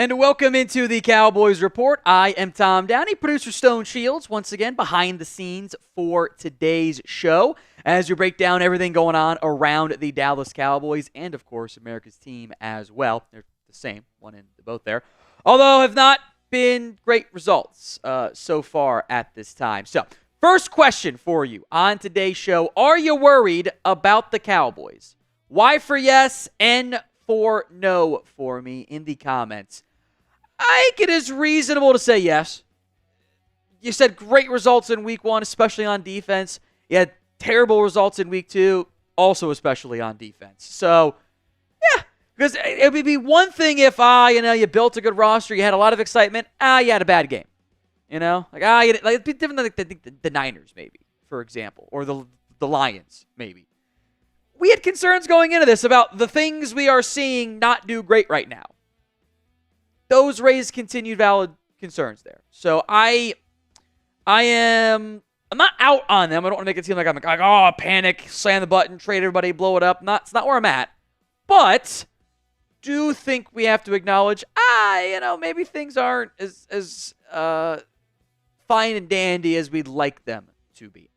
And welcome into the Cowboys Report. I am Tom Downey, producer Stone Shields, once again behind the scenes for today's show as we break down everything going on around the Dallas Cowboys and, of course, America's team as well. They're the same, one in the both there. Although have not been great results so far at this time. So, first question for you on today's show. Are you worried about the Cowboys? Y for yes, N for no for me in the comments. I think it is reasonable to say yes. You said great results in week 1, especially on defense. You had terrible results in week 2, also especially on defense. So, yeah, because it would be one thing if, you built a good roster, you had a lot of excitement, you had a bad game. It'd be different than the Niners, maybe, for example, or the Lions, maybe. We had concerns going into this about the things we are seeing not do great right now. Those raise continued valid concerns there. So I'm not out on them. I don't want to make it seem like I'm like, panic, slam the button, trade everybody, blow it up. It's not where I'm at. But do think we have to acknowledge, maybe things aren't as fine and dandy as we'd like them to be.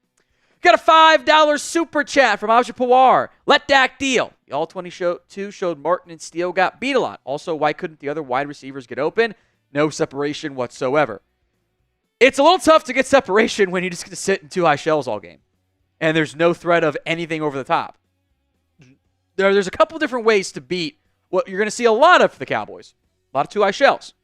Got a $5 super chat from Micah Parsons. Let Dak deal. The All-22 showed Martin and Steele got beat a lot. Also, why couldn't the other wide receivers get open? No separation whatsoever. It's a little tough to get separation when you just get to sit in 2 high shells all game. And there's no threat of anything over the top. There's a couple different ways to beat what you're going to see a lot of for the Cowboys. A lot of 2 high shells.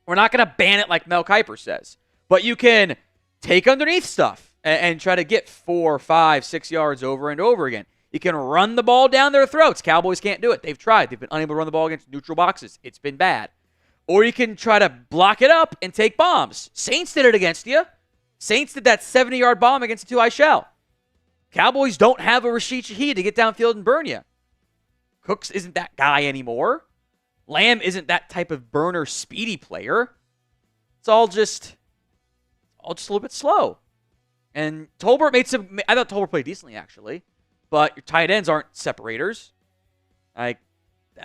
We're not going to ban it like Mel Kiper says. But you can take underneath stuff and try to get 4, 5, 6 yards over and over again. You can run the ball down their throats. Cowboys can't do it. They've tried. They've been unable to run the ball against neutral boxes. It's been bad. Or you can try to block it up and take bombs. Saints did it against you. Saints did that 70-yard bomb against a 2 high shell. Cowboys don't have a Rashid Shaheed to get downfield and burn you. Cooks isn't that guy anymore. Lamb isn't that type of burner, speedy player. It's all just a little bit slow. And Tolbert I thought Tolbert played decently, actually. But your tight ends aren't separators. That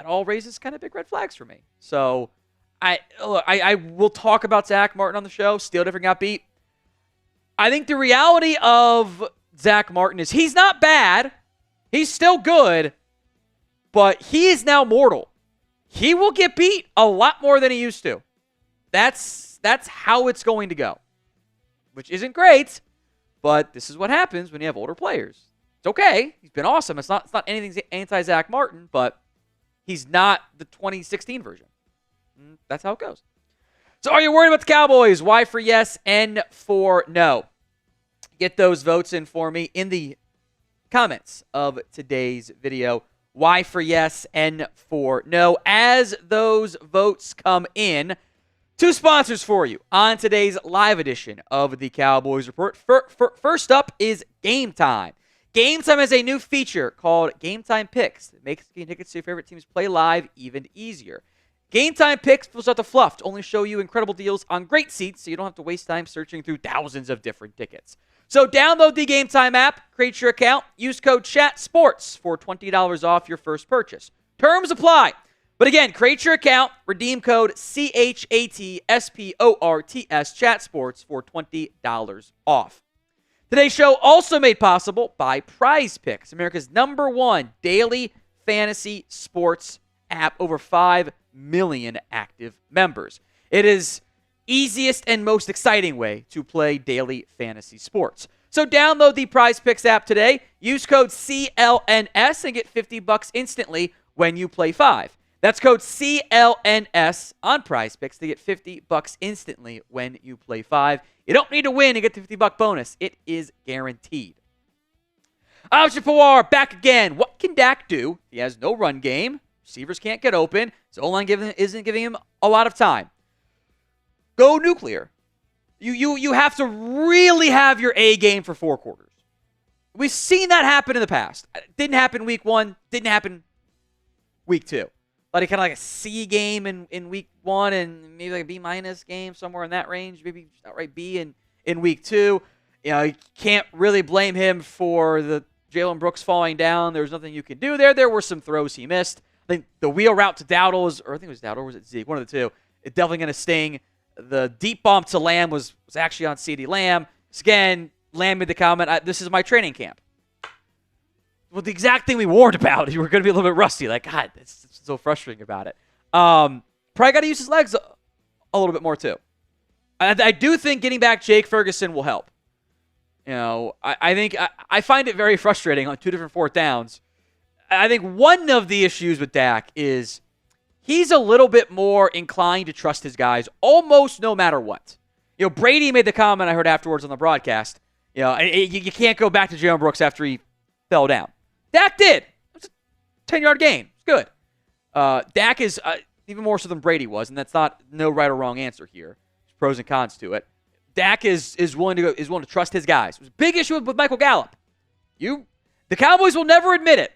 all raises kind of big red flags for me. So, I will talk about Zach Martin on the show. Steele different got beat. I think the reality of Zach Martin is he's not bad. He's still good. But he is now mortal. He will get beat a lot more than he used to. That's how it's going to go. Which isn't great. But this is what happens when you have older players. It's okay. He's been awesome. It's not anything anti-Zach Martin, but he's not the 2016 version. That's how it goes. So are you worried about the Cowboys? Y for yes, N for no. Get those votes in for me in the comments of today's video. Y for yes, N for no. As those votes come in, 2 sponsors for you on today's live edition of the Cowboys Report. First up is Game Time. Game Time has a new feature called Game Time Picks that makes getting tickets to your favorite teams play live even easier. Game Time Picks fills out the fluff to only show you incredible deals on great seats so you don't have to waste time searching through thousands of different tickets. So download the Game Time app, create your account, use code CHATSPORTS for $20 off your first purchase. Terms apply. But again, create your account, redeem code CHATSPORTS, ChatSports for $20 off. Today's show also made possible by Prize Picks, America's #1 daily fantasy sports app, over 5 million active members. It is easiest and most exciting way to play daily fantasy sports. So download the Prize Picks app today, use code CLNS and get $50 instantly when you play 5. That's code CLNS on Prize Picks to get $50 instantly when you play 5. You don't need to win to get the $50 bonus. It is guaranteed. Micah Parsons back again. What can Dak do? He has no run game. Receivers can't get open. So O-line isn't giving him a lot of time. Go nuclear. You have to really have your A game for 4 quarters. We've seen that happen in the past. It didn't happen week 1. Didn't happen week 2. Kind of like a C game in week 1 and maybe like a B- game, somewhere in that range. Maybe outright B in week 2. You can't really blame him for the Jalen Brooks falling down. There was nothing you can do there. There were some throws he missed. think the wheel route to Dowdle was, or I think it was Dowdle, or was it Zeke? One of the two. It's definitely going to sting. The deep bomb to Lamb was actually on CeeDee Lamb. So again, Lamb made the comment, this is my training camp. Well, the exact thing we warned about. You were going to be a little bit rusty. Like, God, it's so frustrating about it. Probably got to use his legs a little bit more, too. I do think getting back Jake Ferguson will help. You know, I think I find it very frustrating on 2 different 4th downs. I think one of the issues with Dak is he's a little bit more inclined to trust his guys almost no matter what. You know, Brady made the comment I heard afterwards on the broadcast. You know, you can't go back to Jalen Brooks after he fell down. Dak did. It was a 10-yard gain. It's good. Dak is even more so than Brady was, and that's not no right or wrong answer here. There's pros and cons to it. Dak is willing to trust his guys. It was a big issue with Michael Gallup. The Cowboys will never admit it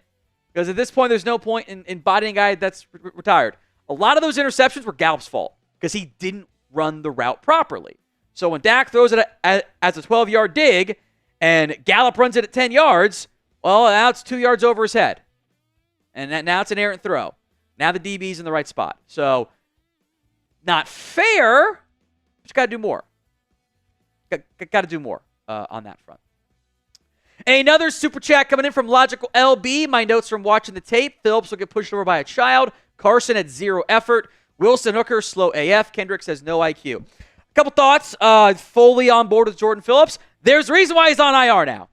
because at this point there's no point in bodying a guy that's retired. A lot of those interceptions were Gallup's fault because he didn't run the route properly. So when Dak throws it as a 12-yard dig and Gallup runs it at 10 yards, well, now it's 2 yards over his head. And now it's an errant throw. Now the DB's in the right spot. So, not fair, but you got to do more. Got to do more on that front. Another super chat coming in from Logical LB. My notes from watching the tape. Phillips will get pushed over by a child. Carson had 0 effort. Wilson Hooker, slow AF. Kendricks has no IQ. A couple thoughts. Fully on board with Jordan Phillips. There's a reason why he's on IR now.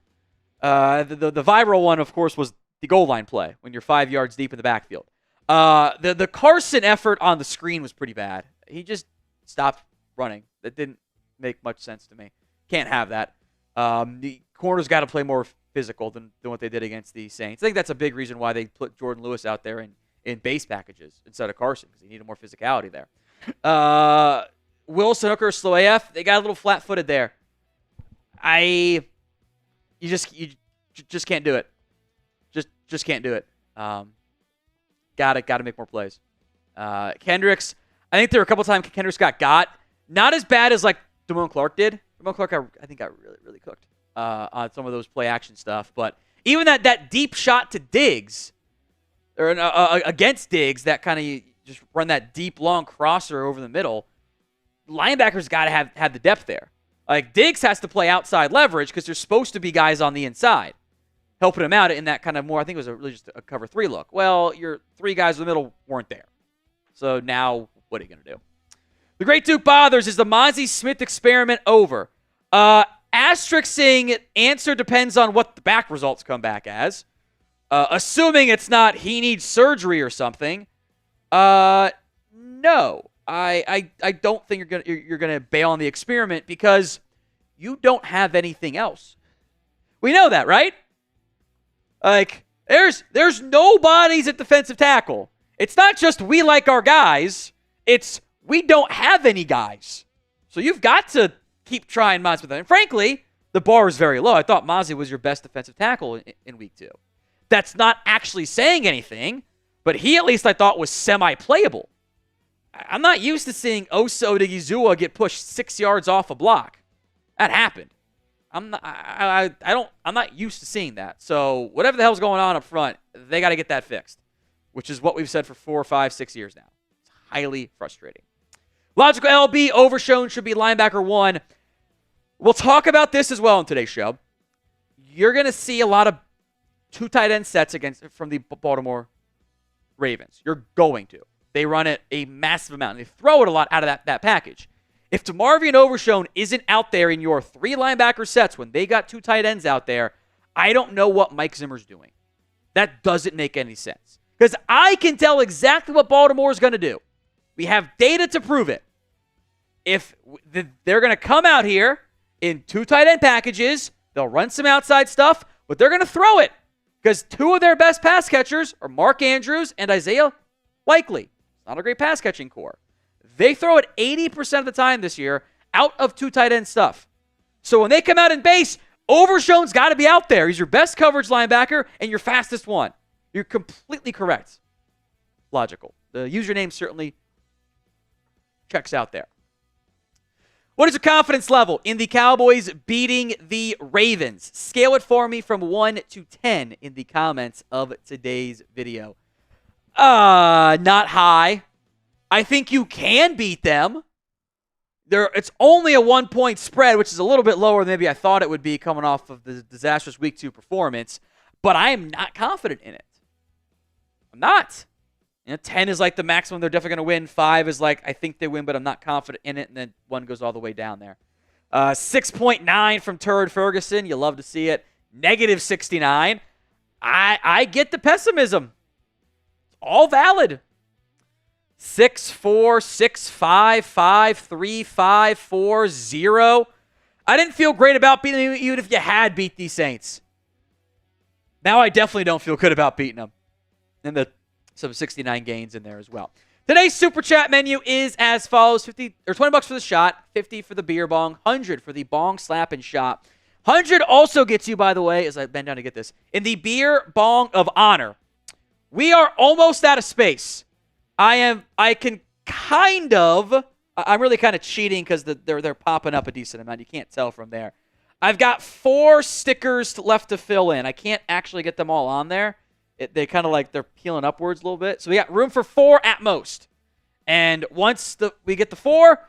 The viral one, of course, was the goal line play when you're 5 yards deep in the backfield. The Carson effort on the screen was pretty bad. He just stopped running. That didn't make much sense to me. Can't have that. The corners got to play more physical than what they did against the Saints. I think that's a big reason why they put Jordan Lewis out there in base packages instead of Carson because he needed more physicality there. Wilson Hooker, slow AF. They got a little flat-footed there. You just can't do it. Just can't do it. Gotta make more plays. Kendricks, I think there were a couple times Kendricks got. Not as bad as like Damone Clark did. Damone Clark, I think got really cooked on some of those play action stuff. But even that deep shot to Diggs, or against Diggs, that kind of just run that deep long crosser over the middle. Linebackers got to have the depth there. Like Diggs has to play outside leverage because there's supposed to be guys on the inside helping him out in that kind of more, I think it was really just a cover 3 look. Well, your 3 guys in the middle weren't there. So now what are you going to do? The Great Duke Bothers, is the Mazi Smith experiment over? Asterisking answer depends on what the back results come back as. Assuming it's not he needs surgery or something. No. I don't think you're gonna bail on the experiment because you don't have anything else. We know that, right? Like there's nobodies at defensive tackle. It's not just we like our guys. It's we don't have any guys. So you've got to keep trying Mazi with them. And frankly, the bar is very low. I thought Mazi was your best defensive tackle in week 2. That's not actually saying anything, but he at least I thought was semi-playable. I'm not used to seeing Oso Odigizua get pushed 6 yards off a block. That happened. I'm not used to seeing that. So whatever the hell's going on up front, they got to get that fixed, which is what we've said for 4, 5, 6 years now. It's highly frustrating. Logical LB, Overshown should be linebacker 1. We'll talk about this as well in today's show. You're going to see a lot of 2 tight end sets from the Baltimore Ravens. You're going to. They run it a massive amount. And they throw it a lot out of that package. If DeMarvion Overshown isn't out there in your 3 linebacker sets when they got 2 tight ends out there, I don't know what Mike Zimmer's doing. That doesn't make any sense. Because I can tell exactly what Baltimore is going to do. We have data to prove it. If they're going to come out here in 2 tight end packages, they'll run some outside stuff, but they're going to throw it. Because 2 of their best pass catchers are Mark Andrews and Isaiah Likely. Not a great pass catching core. They throw it 80% of the time this year out of 2 tight end stuff. So when they come out in base, Overshown's got to be out there. He's your best coverage linebacker and your fastest one. You're completely correct. Logical. The username certainly checks out there. What is your confidence level in the Cowboys beating the Ravens? Scale it for me from 1 to 10 in the comments of today's video. Not high. I think you can beat them. It's only a 1-point spread, which is a little bit lower than maybe I thought it would be coming off of the disastrous Week 2 performance. But I am not confident in it. I'm not. 10 is like the maximum they're definitely going to win. 5 is like I think they win, but I'm not confident in it. And then 1 goes all the way down there. 6.9 from Turd Ferguson. You love to see it. Negative 69. I get the pessimism. All valid. 6-4, 6-5, 5-3, 5-4, 0. I didn't feel great about beating them even if you had beat these Saints. Now I definitely don't feel good about beating them. And some 69 gains in there as well. Today's Super Chat menu is as follows. 50 or $20 for the shot, 50 for the beer bong, 100 for the bong slap and shot. 100 also gets you, by the way, as I bend down to get this, in the beer bong of honor. We are almost out of space. I'm really kind of cheating because they're popping up a decent amount. You can't tell from there. I've got 4 stickers left to fill in. I can't actually get them all on there. They kind of like they're peeling upwards a little bit. So we got room for 4 at most. And once we get the 4,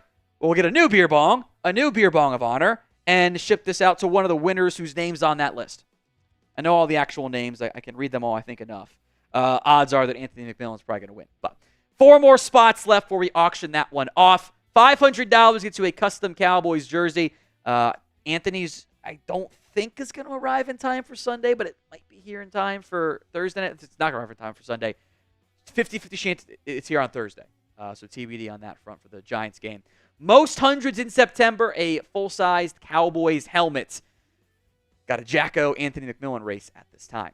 we'll get a new beer bong of honor, and ship this out to one of the winners whose name's on that list. I know all the actual names. I can read them all, I think, enough. Odds are that Anthony McMillan's probably going to win. But 4 more spots left before we auction that one off. $500 gets you a custom Cowboys jersey. Anthony's, I don't think, is going to arrive in time for Sunday, but it might be here in time for Thursday night. It's not going to arrive in time for Sunday. 50-50 chance it's here on Thursday. So TBD on that front for the Giants game. Most hundreds in September, a full-sized Cowboys helmet. Got a Jacko Anthony McMillan race at this time.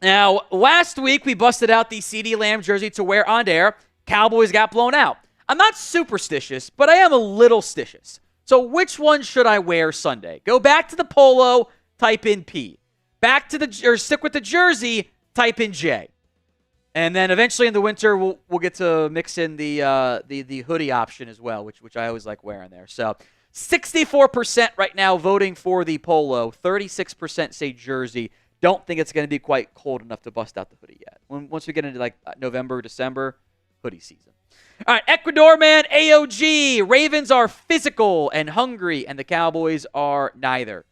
Now, last week we busted out the CeeDee Lamb jersey to wear on air. Cowboys got blown out. I'm not superstitious, but I am a little stitious. So which one should I wear Sunday? Go back to the polo, type in P. Stick with the jersey, type in J. And then eventually in the winter, we'll get to mix in the hoodie option as well, which I always like wearing there. So 64% right now voting for the polo, 36% say jersey. Don't think it's going to be quite cold enough to bust out the hoodie yet. Once we get into like November, December, hoodie season. All right, Ecuador man, AOG. Ravens are physical and hungry, and the Cowboys are neither.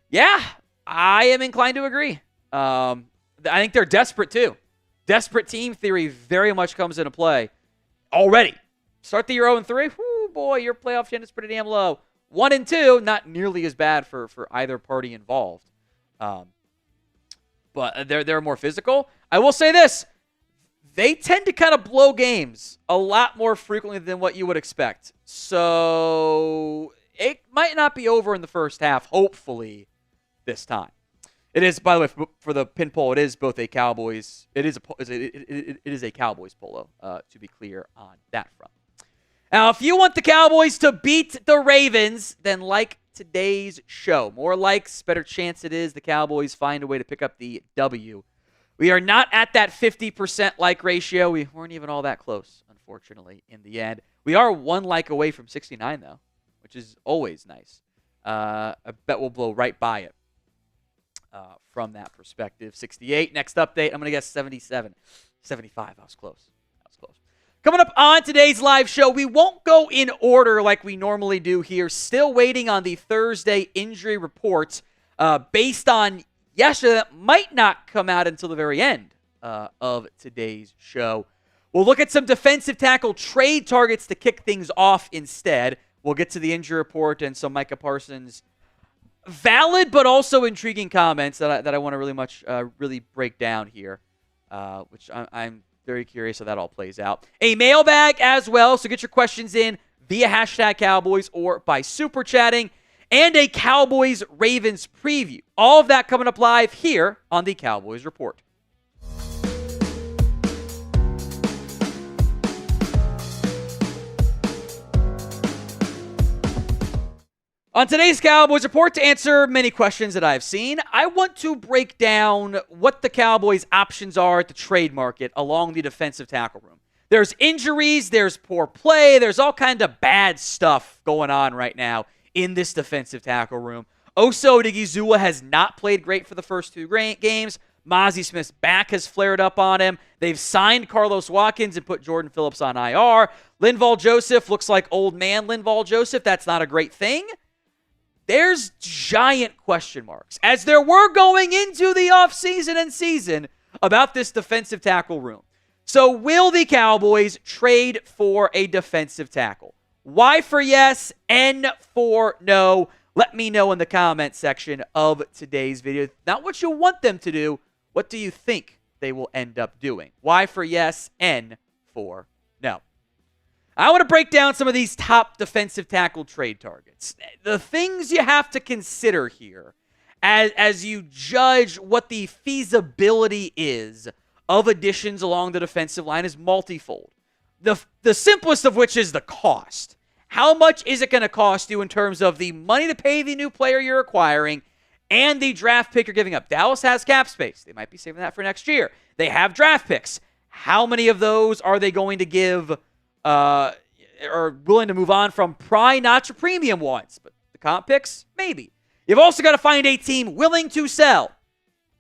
Yeah, I am inclined to agree. I think they're desperate too. Desperate team theory very much comes into play already. Start the year 0-3. Whoo, boy, your playoff chance is pretty damn low. 1-2, not nearly as bad for either party involved. But they're more physical. I will say this. They tend to kind of blow games a lot more frequently than what you would expect. So it might not be over in the first half, hopefully, this time. It is, by the way, for the pin poll, it is both a Cowboys. It is a Cowboys polo, to be clear on that front. Now, if you want the Cowboys to beat the Ravens, then like today's show. More likes, better chance it is the Cowboys find a way to pick up the W. We are not at that 50% like ratio. We weren't even all that close, unfortunately, in the end. We are 1 like away from 69, though, which is always nice. I bet we'll blow right by it from that perspective. 68, next update, I'm going to guess 77. 75, I was close. Coming up on today's live show, we won't go in order like we normally do here. Still waiting on the Thursday injury report based on yesterday that might not come out until the very end of today's show. We'll look at some defensive tackle trade targets to kick things off instead. We'll get to the injury report and some Micah Parsons valid but also intriguing comments that I want to really break down here, which I'm very curious how that all plays out. A mailbag as well, so get your questions in via hashtag Cowboys or by super chatting, and a Cowboys Ravens preview. All of that coming up live here on the Cowboys Report. On today's Cowboys Report, to answer many questions that I've seen, I want to break down what the Cowboys' options are at the trade market along the defensive tackle room. There's injuries, there's poor play, there's all kind of bad stuff going on right now in this defensive tackle room. Oso Odigizua has not played great for the first 2 games. Mazi Smith's back has flared up on him. They've signed Carlos Watkins and put Jordan Phillips on IR. Linval Joseph looks like old man Linval Joseph. That's not a great thing. There's giant question marks, as there were going into the offseason and season, about this defensive tackle room. So will the Cowboys trade for a defensive tackle? Y for yes, N for no. Let me know in the comment section of today's video. Not what you want them to do. What do you think they will end up doing? Y for yes, N for no. I want to break down some of these top defensive tackle trade targets. The things you have to consider here as you judge what the feasibility is of additions along the defensive line is multifold. The simplest of which is the cost. How much is it going to cost you in terms of the money to pay the new player you're acquiring and the draft pick you're giving up? Dallas has cap space. They might be saving that for next year. They have draft picks. How many of those are they going to give or willing to move on from? Probably not your premium ones, but the comp picks, maybe. You've also got to find a team willing to sell.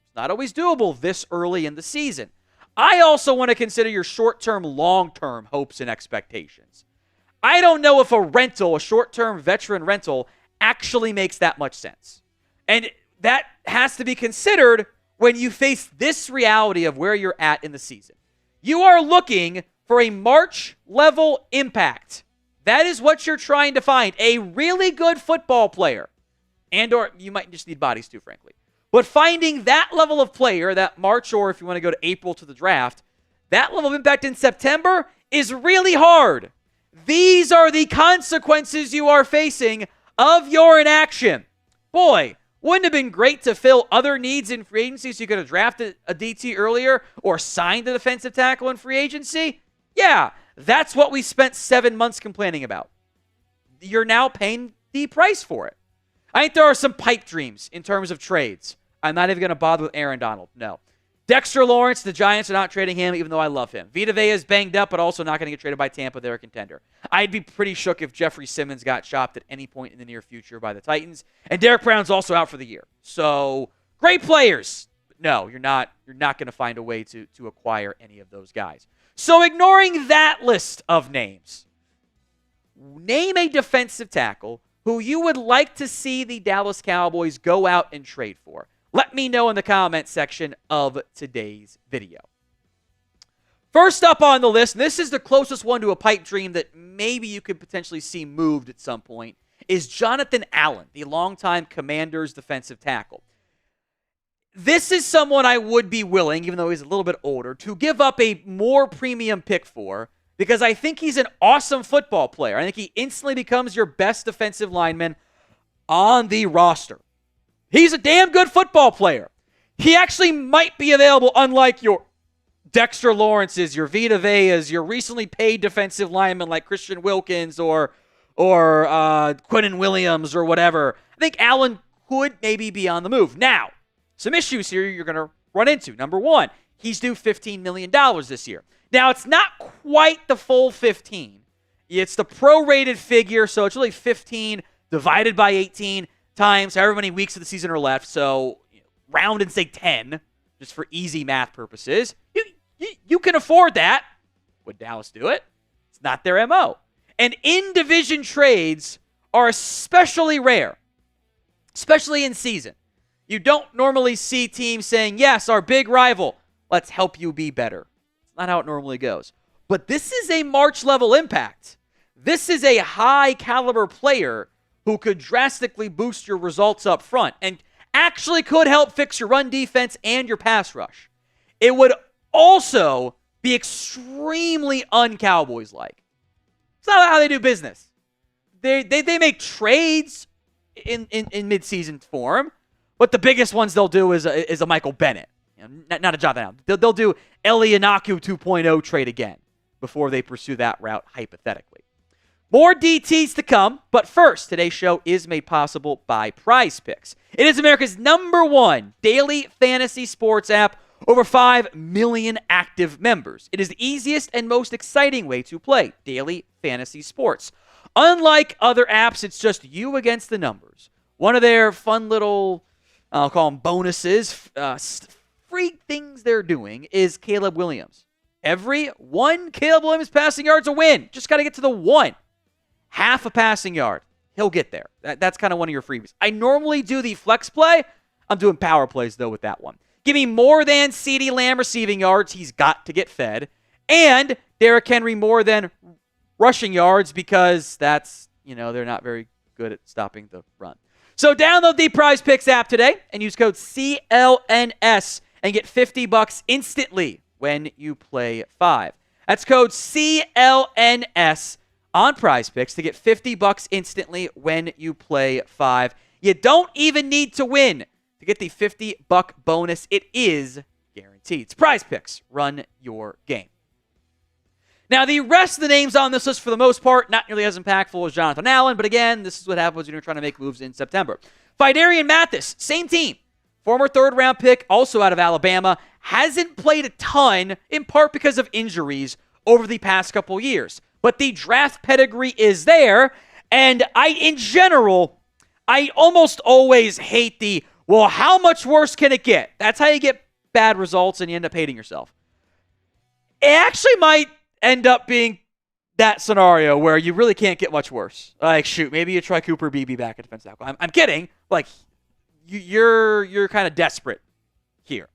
It's not always doable this early in the season. I also want to consider your short-term, long-term hopes and expectations. I don't know if a short-term veteran rental, actually makes that much sense. And that has to be considered when you face this reality of where you're at in the season. You are looking for a March-level impact. That is what you're trying to find. A really good football player. And or you might just need bodies too, frankly. But finding that level of player, that March, or if you want to go to April to the draft, that level of impact in September is really hard. These are the consequences you are facing of your inaction. Boy, wouldn't it have been great to fill other needs in free agency so you could have drafted a DT earlier or signed a defensive tackle in free agency? Yeah, that's what we spent 7 months complaining about. You're now paying the price for it. I think there are some pipe dreams in terms of trades. I'm not even going to bother with Aaron Donald. No. Dexter Lawrence, the Giants are not trading him, even though I love him. Vita Vea is banged up, but also not going to get traded by Tampa. They're a contender. I'd be pretty shook if Jeffrey Simmons got shopped at any point in the near future by the Titans. And Derek Brown's also out for the year. So, great players. No, you're not going to find a way to acquire any of those guys. So, ignoring that list of names, name a defensive tackle who you would like to see the Dallas Cowboys go out and trade for. Let me know in the comment section of today's video. First up on the list, and this is the closest one to a pipe dream that maybe you could potentially see moved at some point, is Jonathan Allen, the longtime Commanders defensive tackle. This is someone I would be willing, even though he's a little bit older, to give up a more premium pick for, because I think he's an awesome football player. I think he instantly becomes your best defensive lineman on the roster. He's a damn good football player. He actually might be available, unlike your Dexter Lawrence's, your Vita Veas, your recently paid defensive linemen like Christian Wilkins or Quinnen Williams or whatever. I think Allen could maybe be on the move. Now, some issues here you're going to run into. Number one, he's due $15 million this year. Now, it's not quite the full 15. It's the prorated figure, so it's really 15 divided by 18 times however many weeks of the season are left. So round and say 10, just for easy math purposes. You can afford that. Would Dallas do it? It's not their MO. And in-division trades are especially rare, especially in season. You don't normally see teams saying, yes, our big rival, let's help you be better. It's not how it normally goes. But this is a March-level impact. This is a high-caliber player who could drastically boost your results up front and actually could help fix your run defense and your pass rush. It would also be extremely un-Cowboys-like. It's not how they do business. They make trades in mid-season form, but the biggest ones they'll do is a Michael Bennett. Not a Jonathan Allen. They'll do Eli Inaku 2.0 trade again before they pursue that route hypothetically. More DTs to come, but first, today's show is made possible by Prize Picks. It is America's #1 daily fantasy sports app, over 5 million active members. It is the easiest and most exciting way to play daily fantasy sports. Unlike other apps, it's just you against the numbers. One of their fun little, I'll call them bonuses, everything they're doing is Caleb Williams. Every one Caleb Williams passing yard's a win. Just got to get to the one. Half a passing yard. He'll get there. That's kind of one of your freebies. I normally do the flex play. I'm doing power plays, though, with that one. Give me more than CeeDee Lamb receiving yards. He's got to get fed. And Derrick Henry more than rushing yards because that's, they're not very good at stopping the run. So download the Prize Picks app today and use code CLNS and get $50 instantly when you play 5. That's code CLNS on Prize Picks to get $50 instantly when you play 5. You don't even need to win to get the $50 bonus. It is guaranteed. It's Prize Picks. Run your game. Now, the rest of the names on this list, for the most part, not nearly as impactful as Jonathan Allen, but again, this is what happens when you're trying to make moves in September. Phidarian Mathis, same team. Former third-round pick, also out of Alabama, hasn't played a ton, in part because of injuries over the past couple years. But the draft pedigree is there, and in general, I almost always hate well, how much worse can it get? That's how you get bad results and you end up hating yourself. It actually might end up being that scenario where you really can't get much worse. Like, shoot, maybe you try Cooper Beebe back at defensive tackle. I'm kidding. Like, you're kind of desperate here.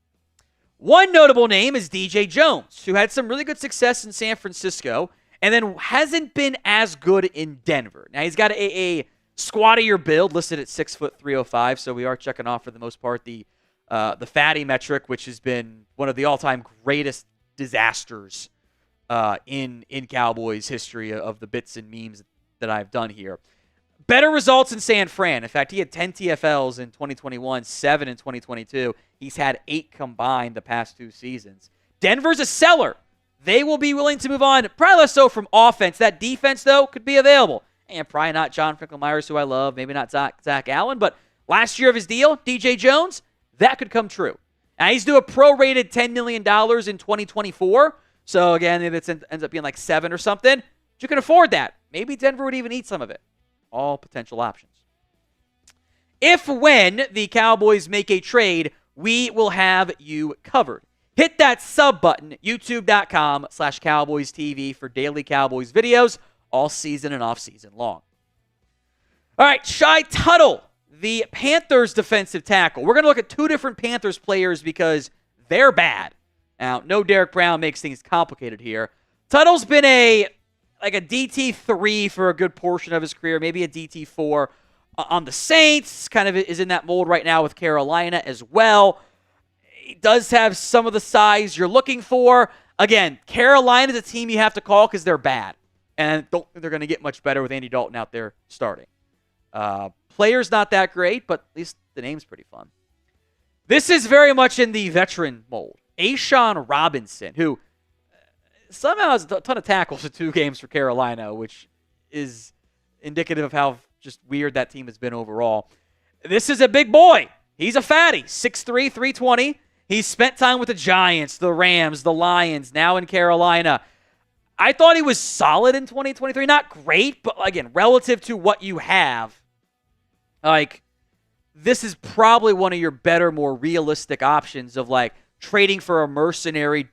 One notable name is DJ Jones, who had some really good success in San Francisco and then hasn't been as good in Denver. Now, he's got a squattier build listed at 6'305", so we are checking off for the most part the fatty metric, which has been one of the all-time greatest disasters in Cowboys history of the bits and memes that I've done here. Better results in San Fran. In fact, he had 10 TFLs in 2021, 7 in 2022. He's had 8 combined the past 2 seasons. Denver's a seller. They will be willing to move on, probably less so from offense. That defense, though, could be available. And probably not John Franklin-Myers, who I love. Maybe not Zach Allen. But last year of his deal, DJ Jones, that could come true. Now, he's due a prorated $10 million in 2024. So, again, maybe it ends up being like 7 or something. But you can afford that. Maybe Denver would even eat some of it. All potential options. When the Cowboys make a trade, we will have you covered. Hit that sub button, youtube.com/Cowboys TV for daily Cowboys videos, all season and off-season long. All right, Shy Tuttle, the Panthers defensive tackle. We're going to look at 2 different Panthers players because they're bad. Now, no Derek Brown makes things complicated here. Tuttle's been a DT3 for a good portion of his career, maybe a DT4 on the Saints, kind of is in that mold right now with Carolina as well. He does have some of the size you're looking for. Again, Carolina's a team you have to call because they're bad. And don't think they're going to get much better with Andy Dalton out there starting. Player's not that great, but at least the name's pretty fun. This is very much in the veteran mold. A'Shawn Robinson, who somehow has a ton of tackles in 2 games for Carolina, which is indicative of how just weird that team has been overall. This is a big boy. He's a fatty, 6'3", 320. He's spent time with the Giants, the Rams, the Lions, now in Carolina. I thought he was solid in 2023. Not great, but again, relative to what you have, this is probably one of your better, more realistic options of trading for a mercenary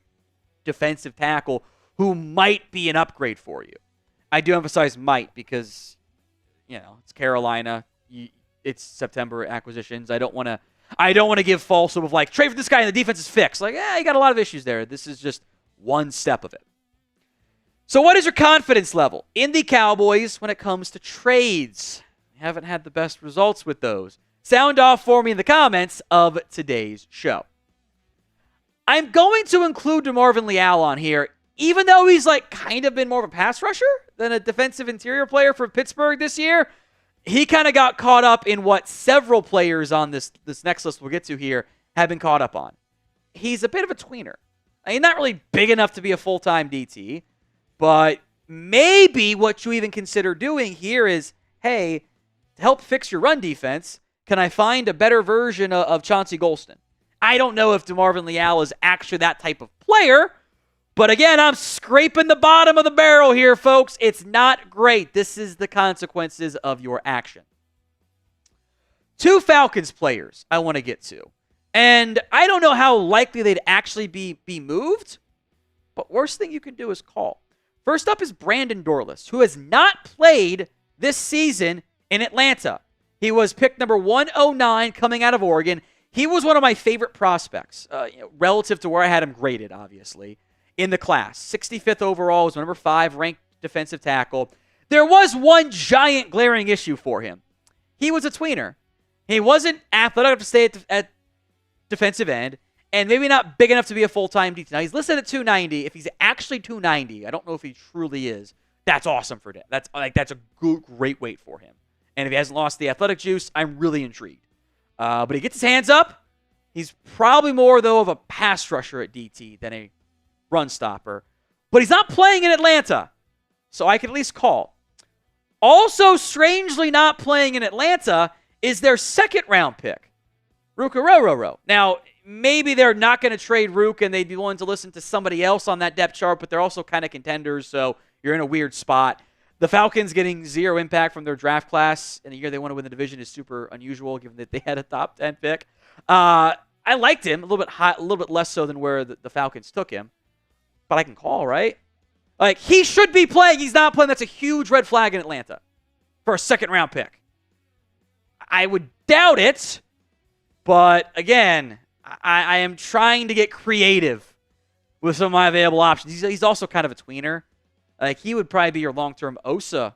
defensive tackle who might be an upgrade for you. I do emphasize might because, it's Carolina. It's September acquisitions. I don't want to give false hope of trade for this guy and the defense is fixed. You got a lot of issues there. This is just one step of it. So what is your confidence level in the Cowboys when it comes to trades? You haven't had the best results with those. Sound off for me in the comments of today's show. I'm going to include DeMarvin Leal on here, even though he's kind of been more of a pass rusher than a defensive interior player for Pittsburgh this year. He kind of got caught up in what several players on this next list we'll get to here have been caught up on. He's a bit of a tweener. He's not really big enough to be a full-time DT, but maybe what you even consider doing here is, hey, to help fix your run defense, can I find a better version of Chauncey Golston? I don't know if DeMarvin Leal is actually that type of player, but again, I'm scraping the bottom of the barrel here, folks. It's not great. This is the consequences of your action. 2 Falcons players I want to get to. And I don't know how likely they'd actually be moved, but worst thing you can do is call. First up is Brandon Dorlus, who has not played this season in Atlanta. He was pick number 109 coming out of Oregon. He was one of my favorite prospects, relative to where I had him graded, obviously, in the class. 65th overall, was number 5 ranked defensive tackle. There was one giant glaring issue for him. He was a tweener. He wasn't athletic enough to stay at defensive end, and maybe not big enough to be a full-time DT. Now, he's listed at 290. If he's actually 290, I don't know if he truly is. That's awesome for him. That's a great weight for him. And if he hasn't lost the athletic juice, I'm really intrigued. But he gets his hands up. He's probably more, though, of a pass rusher at DT than a run stopper. But he's not playing in Atlanta, so I can at least call. Also, strangely not playing in Atlanta is their second-round pick, Ruka. Now, maybe they're not going to trade Rook and they'd be willing to listen to somebody else on that depth chart, but they're also kind of contenders, so you're in a weird spot. The Falcons getting zero impact from their draft class in the year they want to win the division is super unusual, given that they had a top 10 pick. I liked him a little bit less so than where the Falcons took him, but I can call, right? Like, he should be playing. He's not playing. That's a huge red flag in Atlanta for a second-round pick. I would doubt it, but again, I am trying to get creative with some of my available options. He's also kind of a tweener. Like, he would probably be your long-term Osa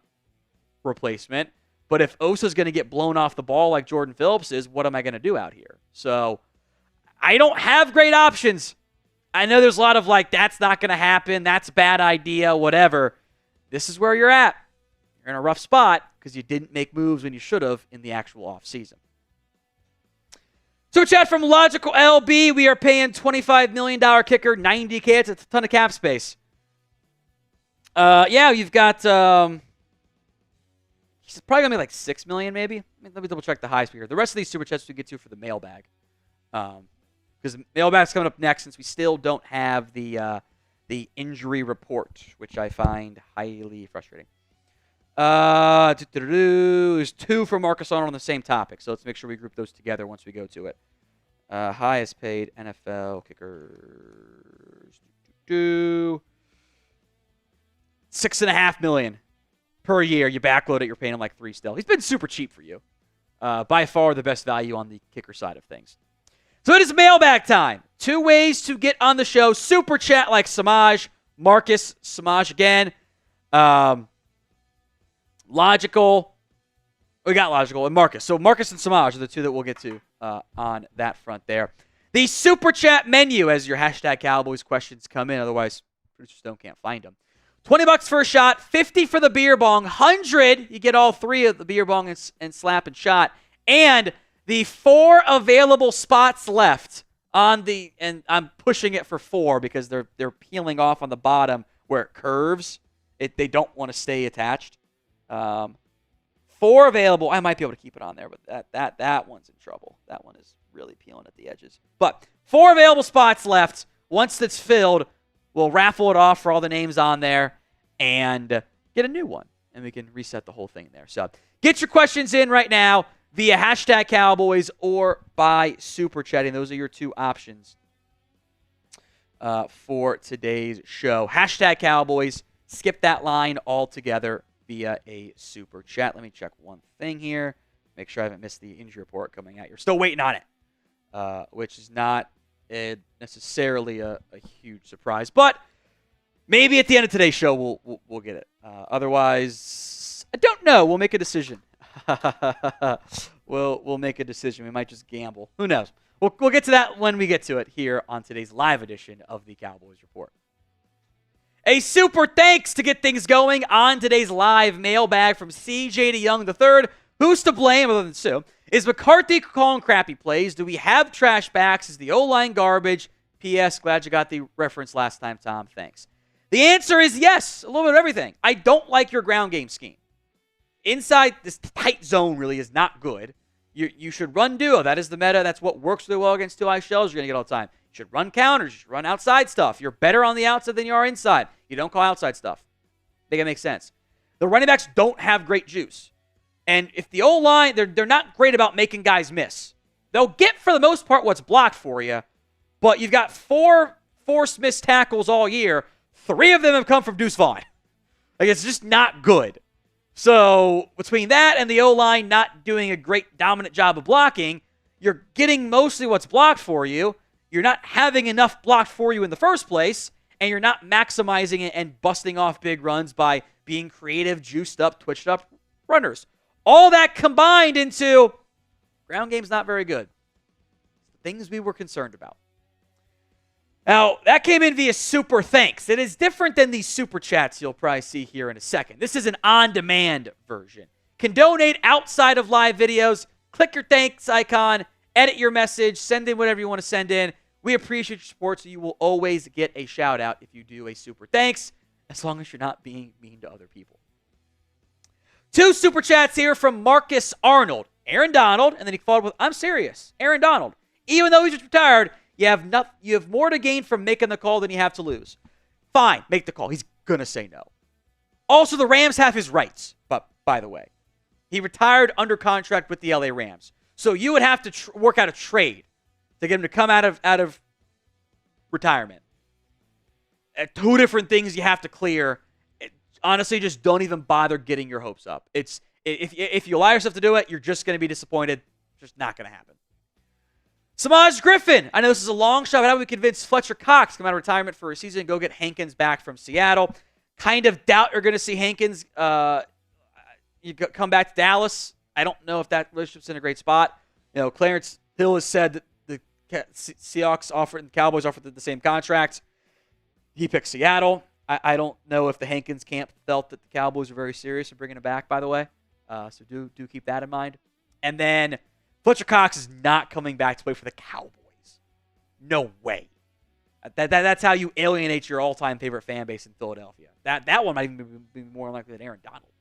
replacement. But if Osa's going to get blown off the ball like Jordan Phillips is, what am I going to do out here? So, I don't have great options. I know there's a lot of like, that's not going to happen, that's a bad idea, whatever. This is where you're at. You're in a rough spot because you didn't make moves when you should have in the actual offseason. So chat from Logical LB, we are paying $25 million kicker, $90K. It's a ton of cap space. Yeah, you've got, he's probably going to be like $6 million maybe. Let me double check the highs here. The rest of these super chats we get to for the mailbag. Because mailbag's coming up next since we still don't have the injury report, which I find highly frustrating. There's 2 for Marcus on the same topic, so let's make sure we group those together once we go to it. Highest paid NFL kickers. $6.5 million per year. You backload it, you're paying him like 3 still. He's been super cheap for you. By far the best value on the kicker side of things. So it is mailbag time. 2 ways to get on the show. Super chat like Samaj, Marcus, Samaj again. Logical. We got Logical and Marcus. So Marcus and Samaj are the 2 that we'll get to on that front there. The super chat menu as your hashtag Cowboys questions come in. Otherwise, producers can't find them. $20 for a shot, $50 for the beer bong, $100. You get all 3 of the beer bong and slap and shot. And the 4 available spots left on and I'm pushing it for 4 because they're peeling off on the bottom where it curves. They don't want to stay attached. 4 available. I might be able to keep it on there, but that one's in trouble. That one is really peeling at the edges. But 4 available spots left. Once that's filled, we'll raffle it off for all the names on there and get a new one, and we can reset the whole thing there. So get your questions in right now via hashtag Cowboys or by super chatting. Those are your 2 options for today's show. Hashtag Cowboys. Skip that line altogether via a super chat. Let me check one thing here. Make sure I haven't missed the injury report coming out. You're still waiting on it, which is not necessarily a huge surprise. But maybe at the end of today's show we'll get it. Otherwise, I don't know. We'll make a decision. We'll make a decision. We might just gamble. Who knows? We'll get to that when we get to it here on today's live edition of the Cowboys Report. A super thanks to get things going on today's live mailbag from CJ DeYoung III. Who's to blame other than Sue? Is McCarthy calling crappy plays? Do we have trash backs? Is the O-line garbage? P.S. Glad you got the reference last time, Tom. Thanks. The answer is yes, a little bit of everything. I don't like your ground game scheme. Inside this tight zone really is not good. You should run duo. That is the meta. That's what works really well against 2-eye shells you're going to get all the time. You should run counters. You should run outside stuff. You're better on the outside than you are inside. You don't call outside stuff. I think it makes sense. The running backs don't have great juice. And if the O-line, they're not great about making guys miss. They'll get, for the most part, what's blocked for you, but you've got 4 forced missed tackles all year. 3 of them have come from Deuce Vaughn. Like, it's just not good. So between that and the O-line not doing a great dominant job of blocking, you're getting mostly what's blocked for you. You're not having enough blocked for you in the first place, and you're not maximizing it and busting off big runs by being creative, juiced up, twitched up runners. All that combined into ground game's not very good. Things we were concerned about. Now, that came in via super thanks. It is different than these super chats you'll probably see here in a second. This is an on-demand version. Can donate outside of live videos. Click your thanks icon, edit your message, send in whatever you want to send in. We appreciate your support, so you will always get a shout-out if you do a super thanks, as long as you're not being mean to other people. 2 super chats here from Marcus Arnold. Aaron Donald, and then he followed with, I'm serious, Aaron Donald. Even though he's just retired, you have more to gain from making the call than you have to lose. Fine, make the call. He's going to say no. Also, the Rams have his rights, but by the way. He retired under contract with the LA Rams. So you would have to work out a trade to get him to come out of retirement. 2 different things you have to clear. Honestly, just don't even bother getting your hopes up. If you allow yourself to do it, you're just going to be disappointed. It's just not going to happen. Samaj Griffin. I know this is a long shot, but how do we convince Fletcher Cox to come out of retirement for a season and go get Hankins back from Seattle? Kind of doubt you're going to see Hankins come back to Dallas. I don't know if that relationship's in a great spot. Clarence Hill has said that the Seahawks offered, the Cowboys offered the same contract. He picked Seattle. I don't know if the Hankins camp felt that the Cowboys were very serious in bringing him back, by the way. So do keep that in mind. And then Fletcher Cox is not coming back to play for the Cowboys. No way. That's how you alienate your all-time favorite fan base in Philadelphia. That one might even be more likely than Aaron Donald.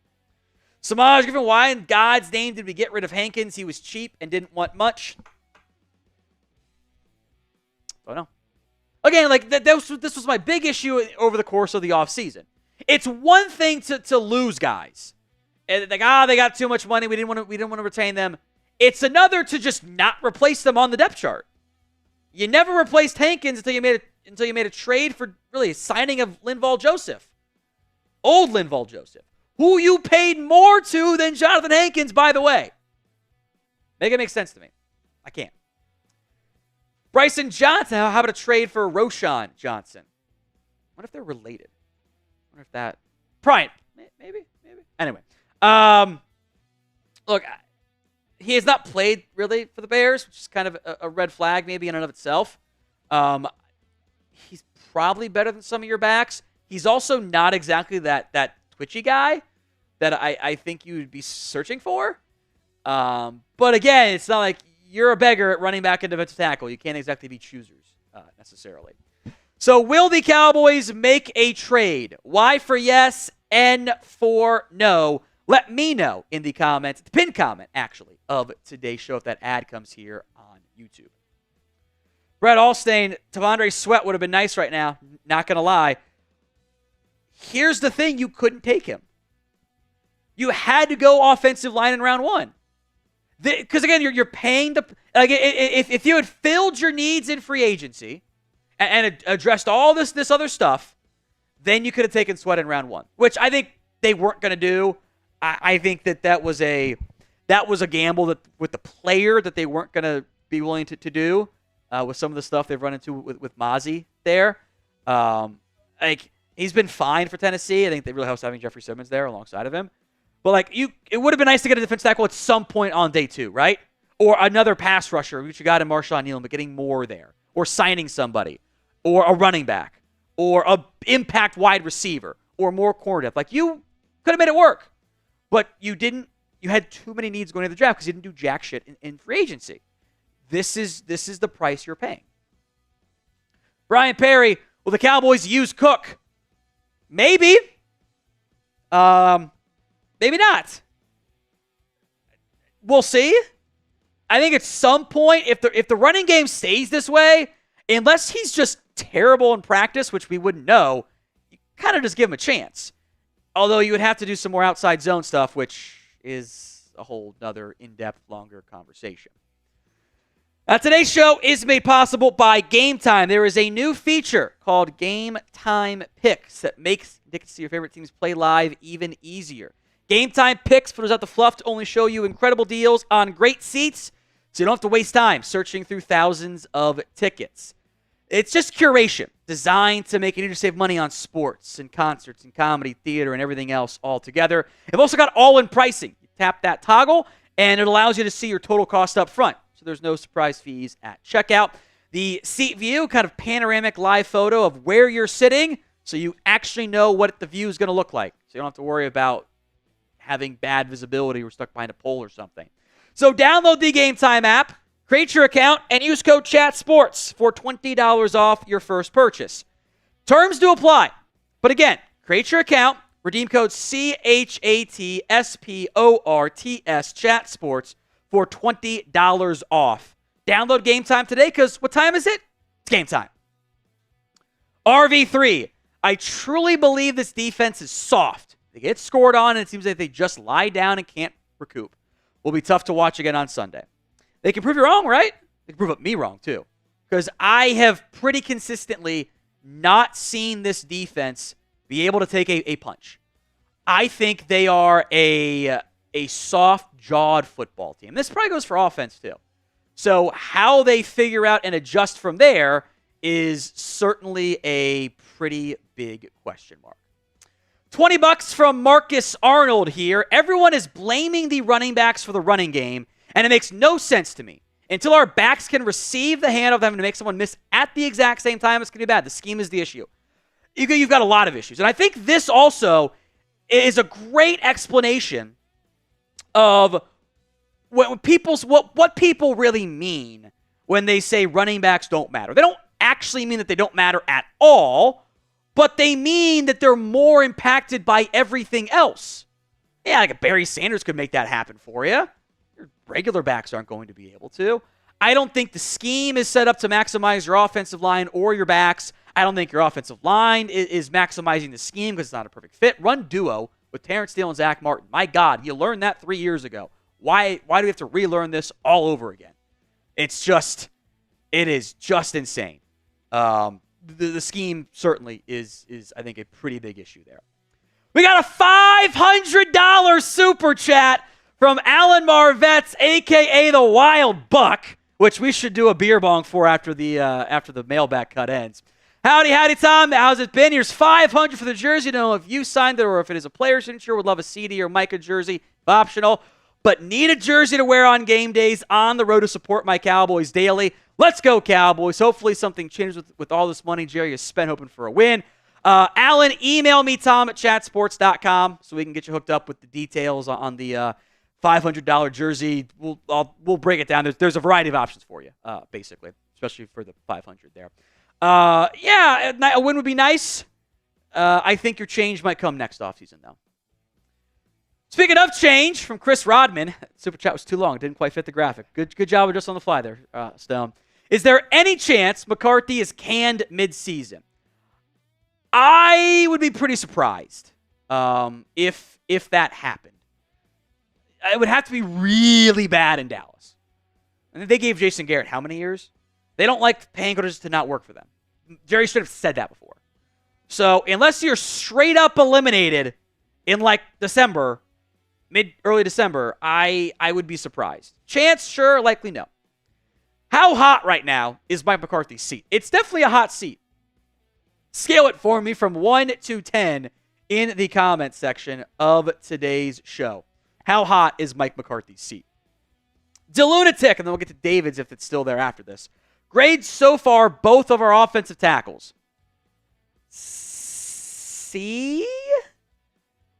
Samaj Griffin, why in God's name did we get rid of Hankins? He was cheap and didn't want much. I don't know. Again, this was my big issue over the course of the offseason. It's one thing to lose guys. And they got too much money. We didn't want to retain them. It's another to just not replace them on the depth chart. You never replaced Hankins until you made a trade for really a signing of Linval Joseph. Old Linval Joseph. Who you paid more to than Jonathan Hankins, by the way. Make it make sense to me. I can't. Bryson Johnson, how about a trade for Roshan Johnson? What if they're related? I wonder if that... Probably. Maybe. Anyway. Look, he has not played really for the Bears, which is kind of a red flag maybe in and of itself. He's probably better than some of your backs. He's also not exactly that twitchy guy that I think you would be searching for. But again, it's not like you're a beggar at running back and defensive tackle. You can't exactly be choosers necessarily. So will the Cowboys make a trade? Y for yes, N for no. Let me know in the comments, the pinned comment, actually, of today's show if that ad comes here on YouTube. Brett Alstein, Tavondre Sweat would have been nice right now. Not going to lie. Here's the thing. You couldn't take him. You had to go offensive line in round 1. Because, again, you're paying the... If you had filled your needs in free agency and addressed all this other stuff, then you could have taken Sweat in round 1, which I think they weren't going to do. I think that was a gamble that with the player that they weren't going to be willing to do with some of the stuff they've run into with Mazi there. He's been fine for Tennessee. I think they really helps having Jeffrey Simmons there alongside of him. But it would have been nice to get a defense tackle at some point on day 2, right? Or another pass rusher, which you got in Marshawn Nealon, but getting more there, or signing somebody, or a running back, or a impact wide receiver, or more corner depth. You could have made it work. But you didn't. You had too many needs going into the draft because you didn't do jack shit in free agency. This is the price you're paying. Brian Perry, will the Cowboys use Cook? Maybe. Maybe not. We'll see. I think at some point, if the running game stays this way, unless he's just terrible in practice, which we wouldn't know, you kind of just give him a chance. Although you would have to do some more outside zone stuff, which is a whole other in-depth, longer conversation. Today's show is made possible by Game Time. There is a new feature called Game Time Picks that makes getting to see your favorite teams play live even easier. Game Time Picks filters out the fluff to only show you incredible deals on great seats, so you don't have to waste time searching through thousands of tickets. It's just curation designed to make it easier to save money on sports and concerts and comedy, theater, and everything else all together. They've also got all-in pricing. You tap that toggle, and it allows you to see your total cost up front. So there's no surprise fees at checkout. The seat view, kind of panoramic live photo of where you're sitting, so you actually know what the view is going to look like. So you don't have to worry about having bad visibility or stuck behind a pole or something. So download the Game Time app, create your account, and use code CHATSPORTS for $20 off your first purchase. Terms do apply. But again, create your account, redeem code CHATSPORTS, CHATSPORTS, for $20 off. Download Game Time today, because what time is it? It's game time. RV3. I truly believe this defense is soft. They get scored on, and it seems like they just lie down and can't recoup. Will be tough to watch again on Sunday. They can prove you wrong, right? They can prove me wrong, too. Because I have pretty consistently not seen this defense be able to take a punch. I think they are a soft-jawed football team. This probably goes for offense, too. So how they figure out and adjust from there is certainly a pretty big question mark. $20 from Marcus Arnold here. Everyone is blaming the running backs for the running game, and it makes no sense to me. Until our backs can receive the handoff, having to make someone miss at the exact same time, it's going to be bad. The scheme is the issue. You've got a lot of issues. And I think this also is a great explanation of what people really mean when they say running backs don't matter. They don't actually mean that they don't matter at all, but they mean that they're more impacted by everything else. Yeah, like a Barry Sanders could make that happen for you. Your regular backs aren't going to be able to. I don't think the scheme is set up to maximize your offensive line or your backs. I don't think your offensive line is maximizing the scheme because it's not a perfect fit. Run duo with Terrence Steele and Zach Martin. My God, you learned that 3 years ago. Why do we have to relearn this all over again? It is just insane. The scheme certainly is I think, a pretty big issue there. We got a $500 super chat from Alan Marvetts, a.k.a. the Wild Buck, which we should do a beer bong for after the mailbag cut ends. Howdy, Tom. How's it been? Here's $500 for the jersey. Don't know if you signed it or if it is a player signature. Would love a CeeDee or Micah jersey, if optional. But need a jersey to wear on game days on the road to support my Cowboys daily. Let's go, Cowboys. Hopefully something changes with all this money Jerry has spent hoping for a win. Alan, email me, Tom, at chatsports.com so we can get you hooked up with the details on the $500 jersey. We'll break it down. There's a variety of options for you, basically, especially for the $500 there. Yeah, a win would be nice. I think your change might come next offseason, though. Speaking of change, from Chris Rodman, super chat was too long, didn't quite fit the graphic. Good job of just on the fly there, Stone. Is there any chance McCarthy is canned midseason? I would be pretty surprised if that happened. It would have to be really bad in Dallas. And they gave Jason Garrett how many years? They don't like paying coaches to not work for them. Jerry should have said that before. So unless you're straight up eliminated in like December, early December, I would be surprised. Chance, sure, likely no. How hot right now is Mike McCarthy's seat? It's definitely a hot seat. Scale it for me from 1 to 10 in the comment section of today's show. How hot is Mike McCarthy's seat? DeLunatic, and then we'll get to David's if it's still there after this. Grades so far, both of our offensive tackles. C?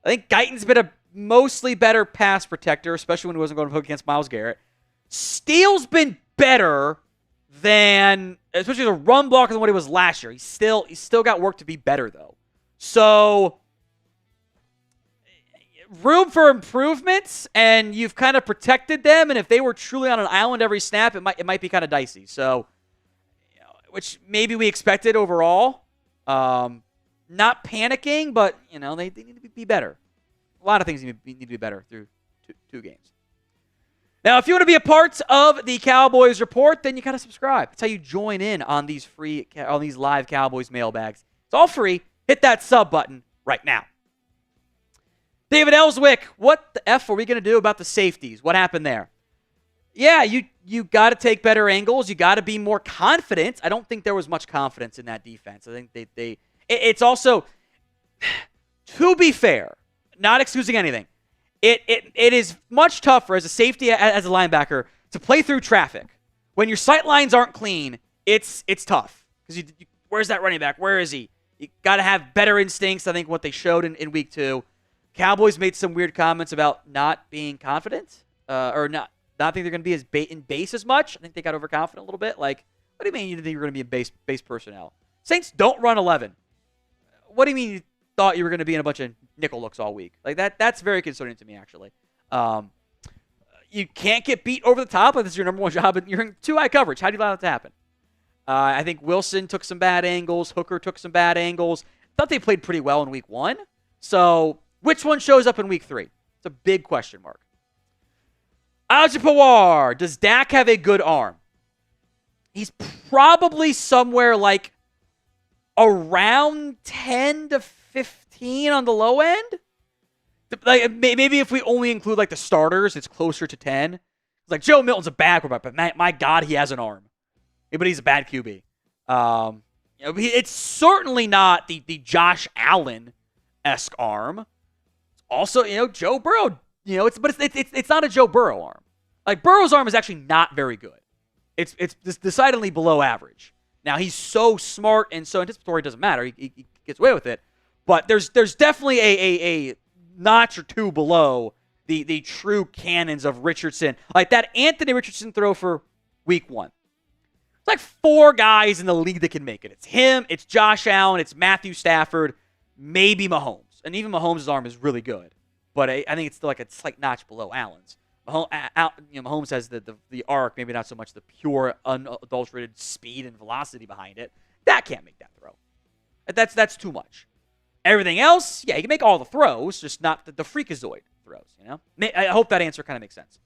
I think Guyton's been a mostly better pass protector, especially when he wasn't going to hook against Myles Garrett. Steele's been better than, especially the run blocker than what he was last year. He's still got work to be better, though. So, room for improvements, and you've kind of protected them, and if they were truly on an island every snap, it might be kind of dicey. So, which maybe we expected overall. Not panicking, but, they need to be better. A lot of things need to be better through two games. Now, if you want to be a part of the Cowboys Report, then you got to subscribe. That's how you join in on these live Cowboys mailbags. It's all free. Hit that sub button right now. David Ellswick, what the F are we going to do about the safeties? What happened there? Yeah, you got to take better angles. You got to be more confident. I don't think there was much confidence in that defense. I think it's also, to be fair, not excusing anything, it is much tougher as a safety, as a linebacker, to play through traffic. When your sight lines aren't clean, it's tough. Because where's that running back? Where is he? You got to have better instincts, I think, what they showed in week 2. Cowboys made some weird comments about not being confident, or not think they're going to be as in base as much. I think they got overconfident a little bit. Like, what do you mean you didn't think you were going to be in base personnel? Saints don't run 11. What do you mean you thought you were going to be in a bunch of nickel looks all week? Like, that's very concerning to me, actually. You can't get beat over the top. This is your number one job, and you're in too high coverage. How do you allow that to happen? I think Wilson took some bad angles. Hooker took some bad angles. Thought they played pretty well in week 1. So, which one shows up in week 3? It's a big question mark. Ajapawar, does Dak have a good arm? He's probably somewhere like around 10 to 15 on the low end. Like, maybe if we only include like the starters, it's closer to 10. It's like Joe Milton's a bad quarterback, but my God, he has an arm. But he's a bad QB. It's certainly not the Josh Allen-esque arm. It's also, Joe Burrow. It's not a Joe Burrow arm. Like, Burrow's arm is actually not very good. It's decidedly below average. Now, he's so smart and so anticipatory, it doesn't matter. He gets away with it. But there's definitely a notch or two below the true cannons of Richardson. Like that Anthony Richardson throw for week 1. It's like 4 guys in the league that can make it. It's him, it's Josh Allen, it's Matthew Stafford, maybe Mahomes. And even Mahomes' arm is really good. But I think it's still like a slight notch below Allen's. Mahomes has the arc, maybe not so much the pure, unadulterated speed and velocity behind it. That can't make that throw. That's too much. Everything else, yeah, you can make all the throws, just not the freakazoid throws, I hope that answer kind of makes sense.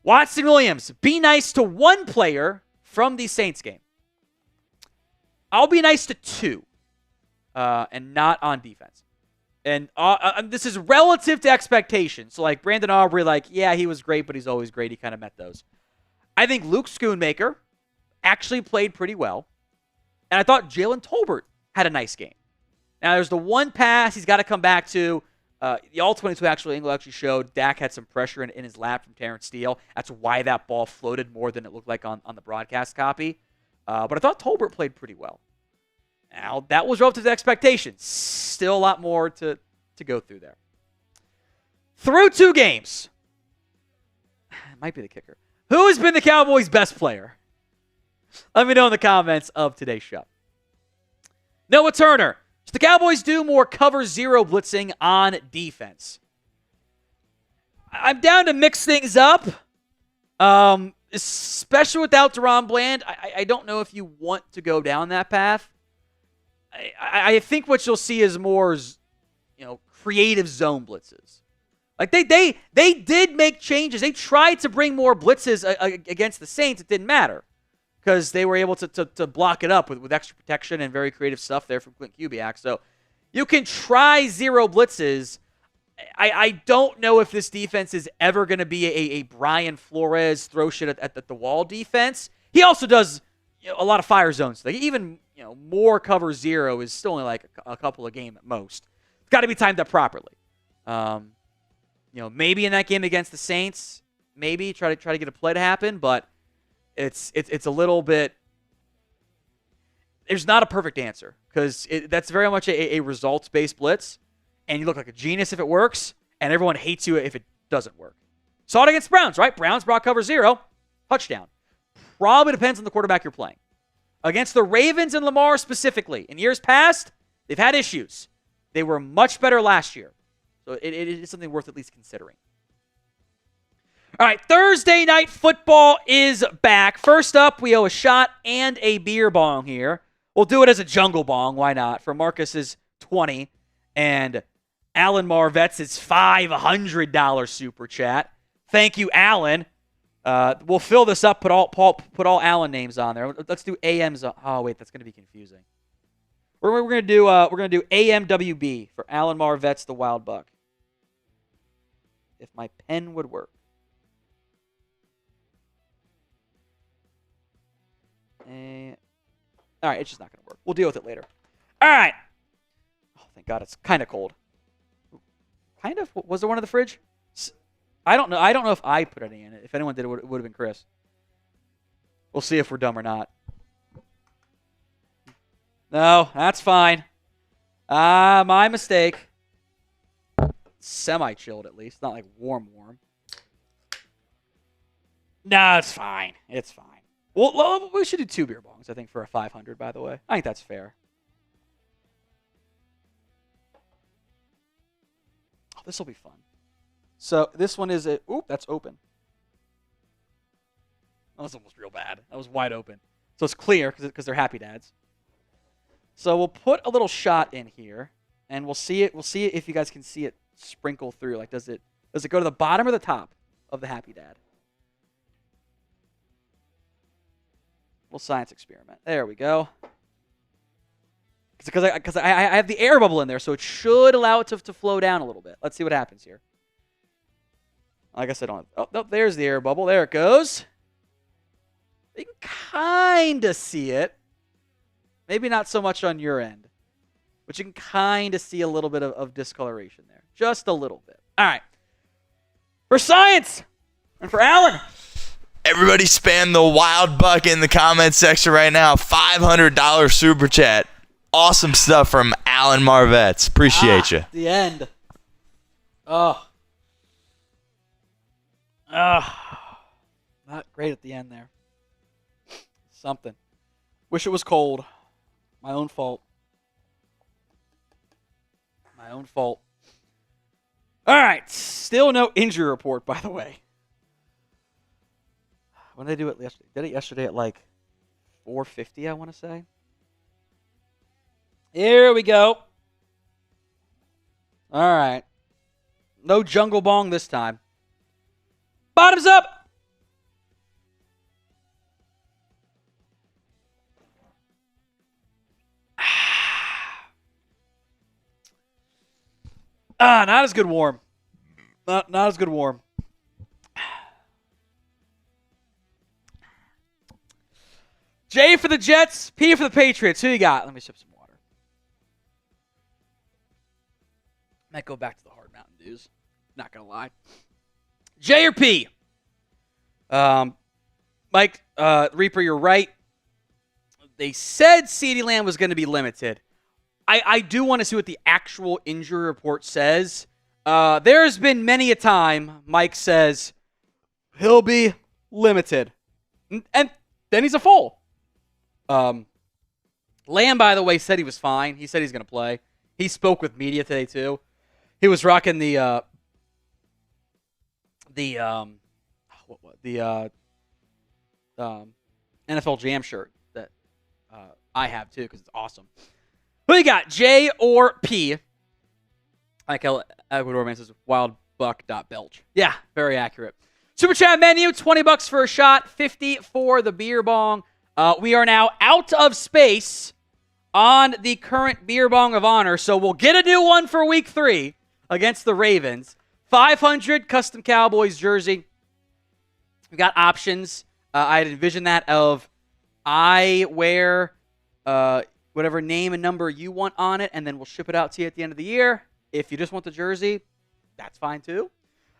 Watson Williams, be nice to one player from the Saints game. I'll be nice to 2, and not on defense. And this is relative to expectations. So, like, Brandon Aubrey, yeah, he was great, but he's always great. He kind of met those. I think Luke Schoonmaker actually played pretty well. And I thought Jalen Tolbert had a nice game. Now, there's the one pass he's got to come back to. The All-22 angle actually showed Dak had some pressure in his lap from Terrence Steele. That's why that ball floated more than it looked like on the broadcast copy. But I thought Tolbert played pretty well. Now, that was relative to expectations. Still a lot more to go through there. Through 2 games. Might be the kicker. Who has been the Cowboys' best player? Let me know in the comments of today's show. Noah Turner. Should the Cowboys do more cover 0 blitzing on defense? I'm down to mix things up. Especially without Deron Bland. I don't know if you want to go down that path. I think what you'll see is more, creative zone blitzes. Like they did make changes. They tried to bring more blitzes against the Saints. It didn't matter because they were able to block it up with extra protection and very creative stuff there from Clint Kubiak. So you can try 0 blitzes. I don't know if this defense is ever going to be a Brian Flores throw shit at the wall defense. He also does a lot of fire zones. Like even more cover 0 is still only like a couple of game at most. It's got to be timed up properly. Maybe in that game against the Saints, maybe try to get a play to happen, but it's a little bit. There's not a perfect answer because that's very much a results-based blitz, and you look like a genius if it works, and everyone hates you if it doesn't work. Saw it against Browns, right? Browns brought cover 0, touchdown. Probably depends on the quarterback you're playing. Against the Ravens and Lamar specifically, in years past, they've had issues. They were much better last year. So it is something worth at least considering. All right, Thursday Night Football is back. First up, we owe a shot and a beer bong here. We'll do it as a jungle bong. Why not? For Marcus's 20 and Alan Marvetz's $500 super chat. Thank you, Allen. We'll fill this up. Put all Allen names on there. Let's do AMs. Oh wait, that's gonna be confusing. We're gonna do AMWB for Alan Marvette's The Wild Buck. If my pen would work. All right, it's just not gonna work. We'll deal with it later. All right. Oh, thank God, it's kind of cold. Kind of? Was there one in the fridge? I don't know. I don't know if I put any in it. If anyone did, it would have been Chris. We'll see if we're dumb or not. No, that's fine. My mistake. Semi-chilled, at least. Not like warm. No, it's fine. It's fine. Well, we should do 2 beer bongs, I think, for a 500, by the way. I think that's fair. Oh, this will be fun. So this one is that's open. That was almost real bad. That was wide open. So it's clear because they're Happy Dads. So we'll put a little shot in here, and we'll see it. We'll see it if you guys can see it sprinkle through. Like, does it go to the bottom or the top of the Happy Dad? Little science experiment. There we go. Because I have the air bubble in there, so it should allow it to flow down a little bit. Let's see what happens here. I guess I don't. Oh, no, there's the air bubble. There it goes. You can kind of see it. Maybe not so much on your end. But you can kind of see a little bit of discoloration there. Just a little bit. All right. For science and for Alan. Everybody spam the Wild Buck in the comment section right now. $500 super chat. Awesome stuff from Alan Marvetts. Appreciate you. The end. Oh. Not great at the end there. Something. Wish it was cold. My own fault. My own fault. All right. Still no injury report, by the way. When did they do it yesterday? Did it yesterday at like 4:50, I want to say. Here we go. All right. No jungle bong this time. Bottoms up. Not as good warm. Not as good warm. J for the Jets, P for the Patriots. Who you got? Let me sip some water. Might go back to the hard Mountain Dews. Not going to lie. J or P? Mike, Reaper, you're right. They said CeeDee Lamb was going to be limited. I do want to see what the actual injury report says. There's been many a time Mike says he'll be limited. And then he's a full. Lamb, by the way, said he was fine. He said he's going to play. He spoke with media today, too. He was rocking the NFL Jam shirt that I have, too, because it's awesome. Who you got, J or P? Like Ecuador man says, wildbuck.belch. Yeah, very accurate. Super chat menu, $20 for a shot, $50 for the beer bong. We are now out of space on the current beer bong of honor, so we'll get a new one for week 3 against the Ravens. 500 custom Cowboys jersey. We got options. I had envisioned that of I wear whatever name and number you want on it, and then we'll ship it out to you at the end of the year. If you just want the jersey, that's fine too.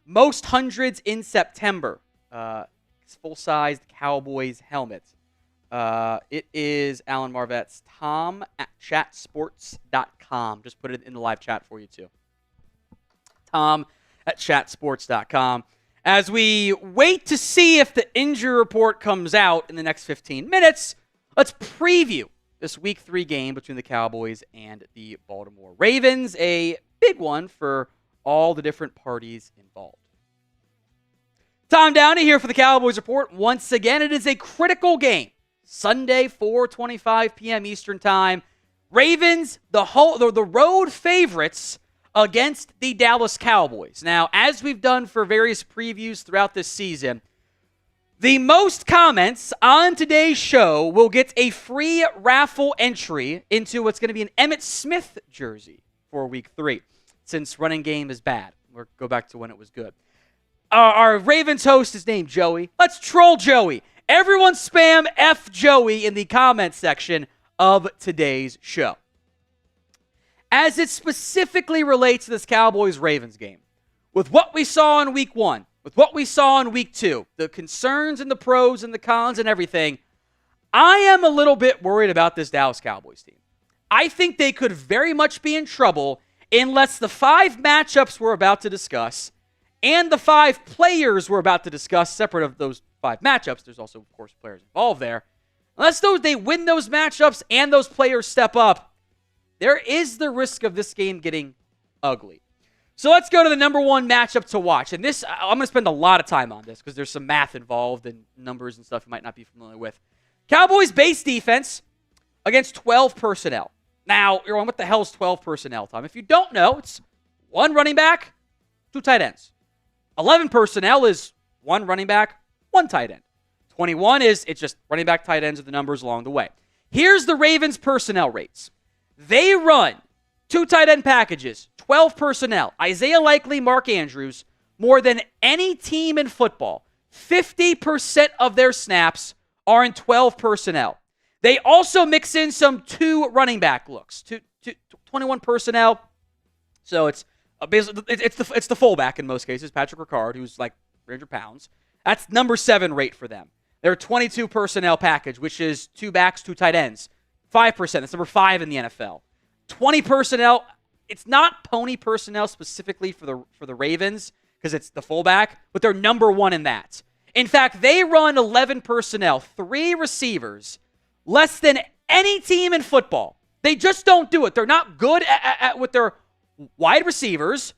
Most hundreds in September. Full-sized Cowboys helmet. It is Alan Marvetts. Tom at chatsports.com. Just put it in the live chat for you too. Tom at chatsports.com. As we wait to see if the injury report comes out in the next 15 minutes, let's preview this Week 3 game between the Cowboys and the Baltimore Ravens. A big one for all the different parties involved. Tom Downey here for the Cowboys Report. Once again, it is a critical game. Sunday, 4:25 p.m. Eastern Time. Ravens, the road favorites against the Dallas Cowboys. Now, as we've done for various previews throughout this season, the most comments on today's show will get a free raffle entry into what's going to be an Emmitt Smith jersey for Week 3, since running game is bad. We'll go back to when it was good. Our Ravens host is named Joey. Let's troll Joey. Everyone spam F Joey in the comment section of today's show. As it specifically relates to this Cowboys-Ravens game, with what we saw in Week 1, with what we saw in Week 2, the concerns and the pros and the cons and everything, I am a little bit worried about this Dallas Cowboys team. I think they could very much be in trouble unless the 5 matchups we're about to discuss and the 5 players we're about to discuss, separate of those 5 matchups, there's also, of course, players involved there. Unless they win those matchups and those players step up, there is the risk of this game getting ugly. So let's go to the number 1 matchup to watch. And this, I'm going to spend a lot of time on this because there's some math involved and numbers and stuff you might not be familiar with. Cowboys base defense against 12 personnel. Now, you're on, what the hell is 12 personnel, Tom? If you don't know, it's 1 running back, 2 tight ends. 11 personnel is 1 running back, 1 tight end. 21 is, it's just running back, tight ends, with the numbers along the way. Here's the Ravens personnel rates. They run 2 tight end packages, 12 personnel. Isaiah Likely, Mark Andrews, more than any team in football. 50% of their snaps are in 12 personnel. They also mix in some 2 running back looks, 21 personnel. So it's basically it's the fullback in most cases, Patrick Ricard, who's like 300 pounds. That's number 7 rate for them. Their 22 personnel package, which is 2 backs, 2 tight ends, 5%. That's number 5 in the NFL. 20 personnel. It's not pony personnel specifically for the Ravens because it's the fullback, but they're number 1 in that. In fact, they run 11 personnel, 3 receivers, less than any team in football. They just don't do it. They're not good with their wide receivers.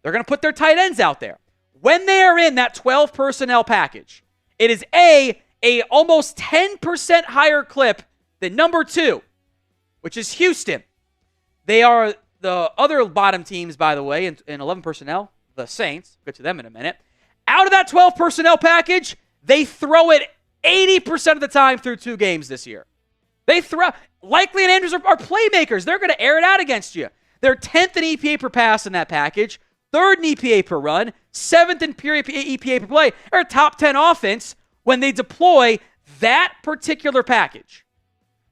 They're going to put their tight ends out there. When they are in that 12 personnel package, it is a almost 10% higher clip than number 2, which is Houston. They are the other bottom teams, by the way, in 11 personnel, the Saints. We'll get to them in a minute. Out of that 12 personnel package, they throw it 80% of the time through 2 games this year. They throw, Likely and Andrews are playmakers. They're going to air it out against you. They're 10th in EPA per pass in that package, 3rd in EPA per run, 7th in EPA per play. They're a top 10 offense when they deploy that particular package.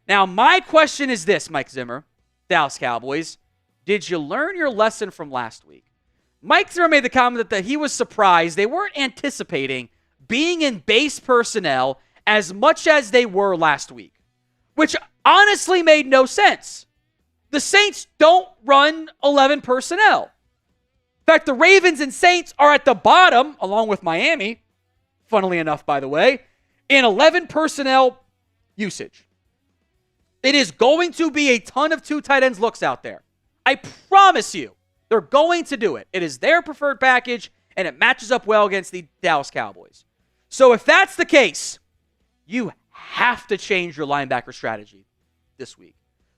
Now, my question is this, Mike Zimmer, Dallas Cowboys. Did you learn your lesson from last week? Mike Zimmer made the comment that he was surprised they weren't anticipating being in base personnel as much as they were last week, which honestly made no sense. The Saints don't run 11 personnel. In fact, the Ravens and Saints are at the bottom, along with Miami, funnily enough, by the way, in 11 personnel usage. It is going to be a ton of 2 tight ends looks out there. I promise you, they're going to do it. It is their preferred package, and it matches up well against the Dallas Cowboys. So if that's the case, you have to change your linebacker strategy this week.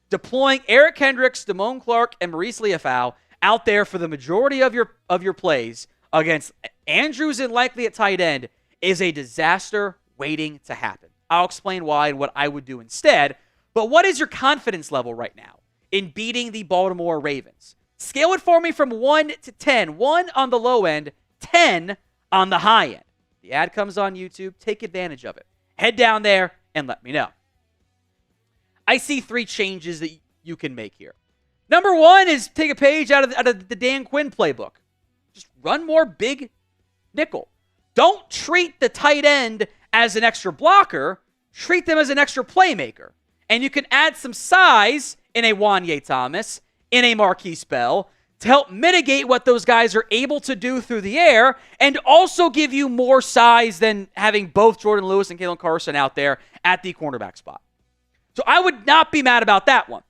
Deploying Eric Kendricks, Damone Clark, and Maurice Liufau out there for the majority of your plays against Andrews and Likely at tight end is a disaster waiting to happen. I'll explain why and what I would do instead. But what is your confidence level right now in beating the Baltimore Ravens? Scale it for me from 1 to 10. 1 on the low end, 10 on the high end. The ad comes on YouTube. Take advantage of it. Head down there and let me know. I see 3 changes that you can make here. Number 1 is take a page out of the Dan Quinn playbook. Just run more big nickel. Don't treat the tight end as an extra blocker. Treat them as an extra playmaker. And you can add some size in a Wanye Thomas, in a Marquise Bell, to help mitigate what those guys are able to do through the air and also give you more size than having both Jordan Lewis and Kalen Carson out there at the cornerback spot. So I would not be mad about that one.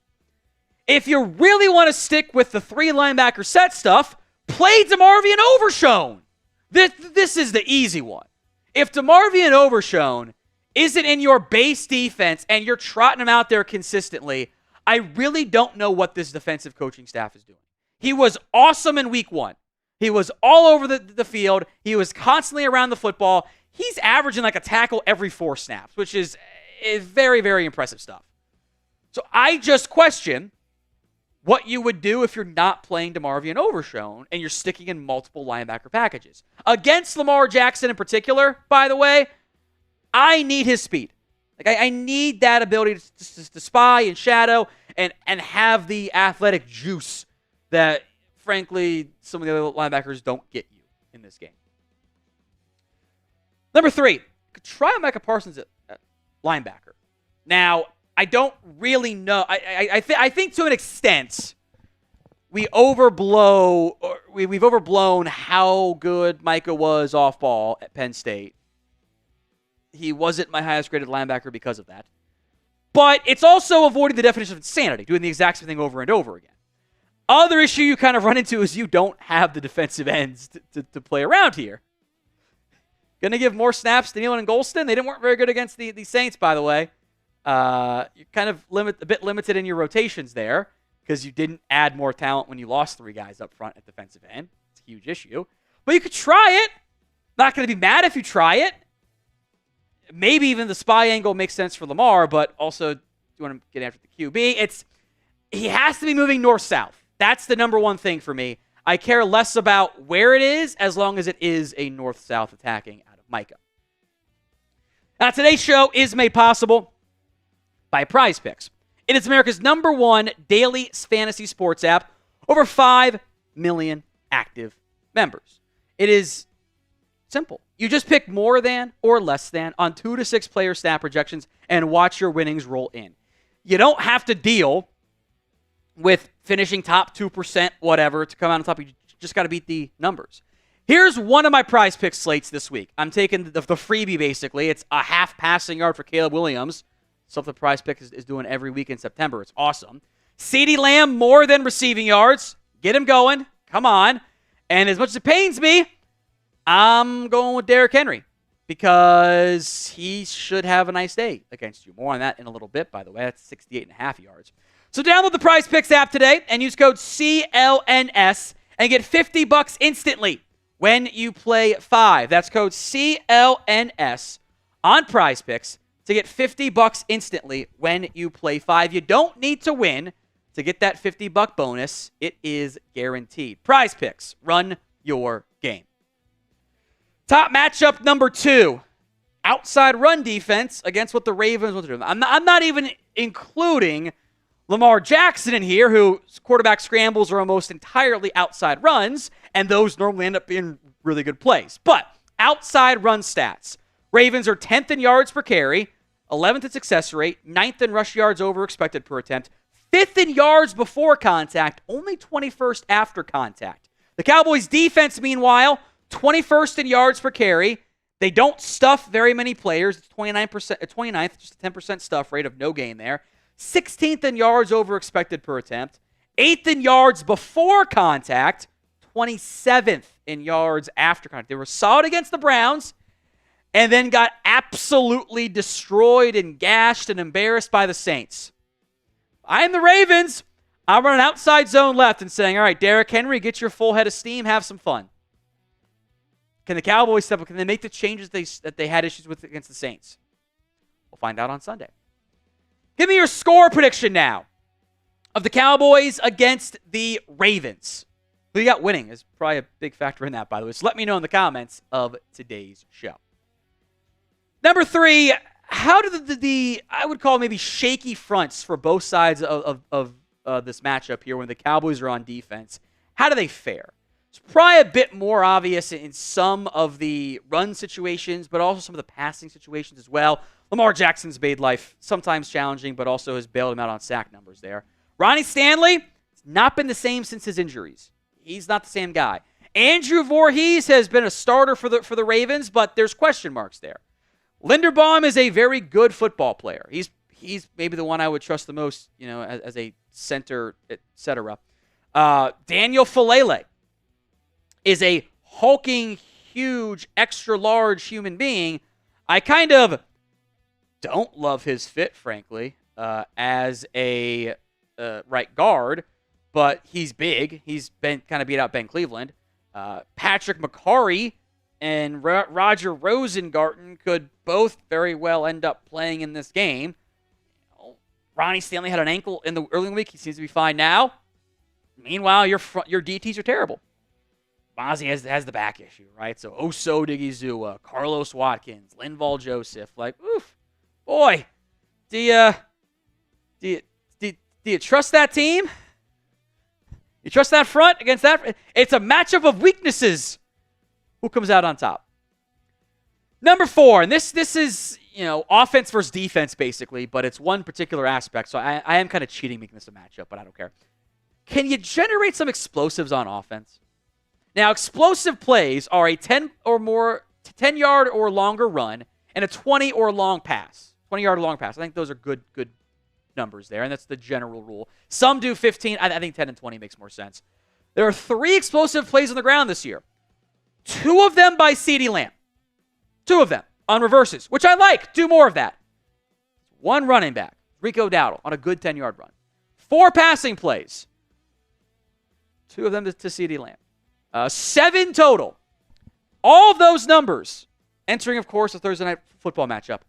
If you really want to stick with the 3 linebacker set stuff, play DeMarvion Overshown. This is the easy one. If DeMarvion Overshown isn't in your base defense and you're trotting him out there consistently, I really don't know what this defensive coaching staff is doing. He was awesome in week 1. He was all over the field. He was constantly around the football. He's averaging like a tackle every 4 snaps, which is very, very impressive stuff. So I just question what you would do if you're not playing DeMarvion Overshown and you're sticking in multiple linebacker packages. Against Lamar Jackson in particular, by the way, I need his speed. Like I need that ability to spy and shadow and have the athletic juice that, frankly, some of the other linebackers don't get you in this game. Number 3, try Micah Parsons at linebacker. Now, I don't really know. I think to an extent we've overblown how good Micah was off ball at Penn State. He wasn't my highest graded linebacker because of that. But it's also avoiding the definition of insanity, doing the exact same thing over and over again. Other issue you kind of run into is you don't have the defensive ends to play around here. Going to give more snaps to Nealon and Golston. They weren't very good against the Saints, by the way. You're kind of a bit limited in your rotations there because you didn't add more talent when you lost 3 guys up front at defensive end. It's a huge issue. But you could try it. Not going to be mad if you try it. Maybe even the spy angle makes sense for Lamar, but also you want to get after the QB. He has to be moving north-south. That's the number one thing for me. I care less about where it is as long as it is a north-south attacking out of Micah. Now, today's show is made possible by Prize Picks. It is America's number 1 daily fantasy sports app. Over 5 million active members. It is simple. You just pick more than or less than on 2 to 6 player snap projections and watch your winnings roll in. You don't have to deal with finishing top 2%, whatever, to come out on top. You just got to beat the numbers. Here's one of my Prize Picks slates this week. I'm taking the freebie, basically. It's a half passing yard for Caleb Williams. Something Prize Pick is doing every week in September. It's awesome. CeeDee Lamb more than receiving yards. Get him going. Come on. And as much as it pains me, I'm going with Derrick Henry because he should have a nice day against you. More on that in a little bit, by the way. That's 68.5 yards. So download the Prize Picks app today and use code CLNS and get $50 instantly when you play 5. That's code CLNS on Prize Picks to get $50 instantly when you play 5. You don't need to win to get that $50 bonus. It is guaranteed. Prize Picks. Run your game. Top matchup number 2. Outside run defense against what the Ravens want to do. I'm not even including Lamar Jackson in here, whose quarterback scrambles are almost entirely outside runs, and those normally end up being really good plays. But outside run stats. Ravens are 10th in yards per carry, 11th in success rate, 9th in rush yards over expected per attempt, 5th in yards before contact, only 21st after contact. The Cowboys defense, meanwhile, 21st in yards per carry. They don't stuff very many players. It's 29th, just a 10% stuff rate of no gain there. 16th in yards over expected per attempt. 8th in yards before contact. 27th in yards after contact. They were solid against the Browns and then got absolutely destroyed and gashed and embarrassed by the Saints. I am the Ravens. I'm running outside zone left and saying, all right, Derrick Henry, get your full head of steam, have some fun. Can the Cowboys step up? Can they make the changes that they had issues with against the Saints? We'll find out on Sunday. Give me your score prediction now of the Cowboys against the Ravens. Who you got winning is probably a big factor in that, by the way. So let me know in the comments of today's show. Number 3, how do the I would call maybe shaky fronts for both sides of this matchup here when the Cowboys are on defense, how do they fare? It's probably a bit more obvious in some of the run situations, but also some of the passing situations as well. Lamar Jackson's made life sometimes challenging, but also has bailed him out on sack numbers there. Ronnie Stanley has not been the same since his injuries. He's not the same guy. Andrew Voorhees has been a starter for the Ravens, but there's question marks there. Linderbaum is a very good football player. He's maybe the one I would trust the most, as a center, etc. Daniel Falele is a hulking, huge, extra large human being. I kind of don't love his fit, frankly, as a right guard. but he's big. He's been kind of beat out Ben Cleveland. Patrick McCarry and Roger Rosengarten could both very well end up playing in this game. Ronnie Stanley had an ankle in the early in the week. He seems to be fine now. Meanwhile, your DTs are terrible. Mazi has the back issue, right? So Oso Digizua, Carlos Watkins, Linval Joseph. Like, oof, boy, do you trust that team? You trust that front against that? It's a matchup of weaknesses. Who comes out on top? Number 4, and this is, offense versus defense basically, but it's one particular aspect. So I am kind of cheating making this a matchup, but I don't care. Can you generate some explosives on offense? Now, explosive plays are a 10-yard or longer run and a 20 or long pass. 20-yard or long pass. I think those are good numbers there, and that's the general rule. Some do 15. I think 10 and 20 makes more sense. There are 3 explosive plays on the ground this year. 2 of them by CeeDee Lamb. 2 of them on reverses, which I like. Do more of that. 1 running back, Rico Dowdle, on a good 10-yard run. 4 passing plays. 2 of them to CeeDee Lamb. 7 total. All of those numbers entering, of course, a Thursday night football matchup.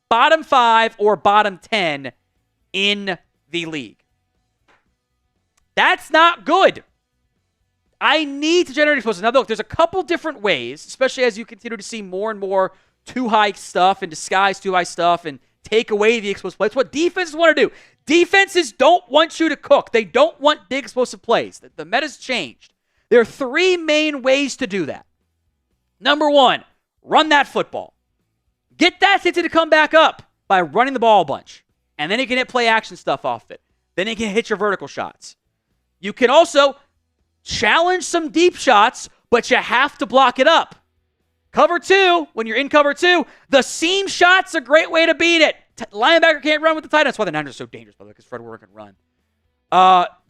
Bottom 5 or bottom 10 in the league. That's not good. I need to generate explosives. Now, look, there's a couple different ways, especially as you continue to see more and more too-high stuff and disguise too-high stuff and take away the explosive plays. What defenses want to do. Defenses don't want you to cook. They don't want big explosive plays. The meta's changed. There are 3 main ways to do that. Number 1, run that football. Get that safety to come back up by running the ball a bunch. And then you can hit play action stuff off it. Then you can hit your vertical shots. You can also challenge some deep shots, but you have to block it up. Cover 2, when you're in cover 2, the seam shot's a great way to beat it. Linebacker can't run with the tight end. That's why the Niners are so dangerous, by the way, because Fred Warner can run.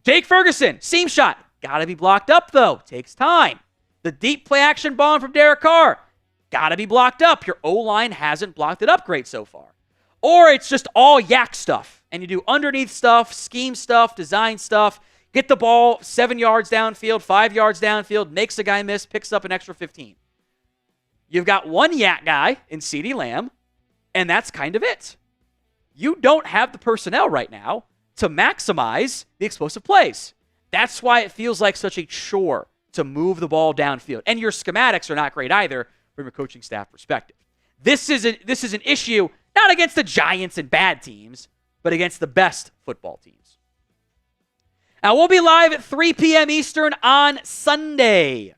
Jake Ferguson, seam shot. Got to be blocked up, though. Takes time. The deep play action bomb from Derek Carr. Got to be blocked up. Your O-line hasn't blocked it up great so far. Or it's just all yak stuff, and you do underneath stuff, scheme stuff, design stuff, get the ball 7 yards downfield, 5 yards downfield, makes a guy miss, picks up an extra 15. You've got one yak guy in CeeDee Lamb, and that's kind of it. You don't have the personnel right now to maximize the explosive plays. That's why it feels like such a chore to move the ball downfield. And your schematics are not great either from a coaching staff perspective. This is an issue not against the Giants and bad teams, but against the best football teams. Now, we'll be live at 3 p.m. Eastern on Sunday.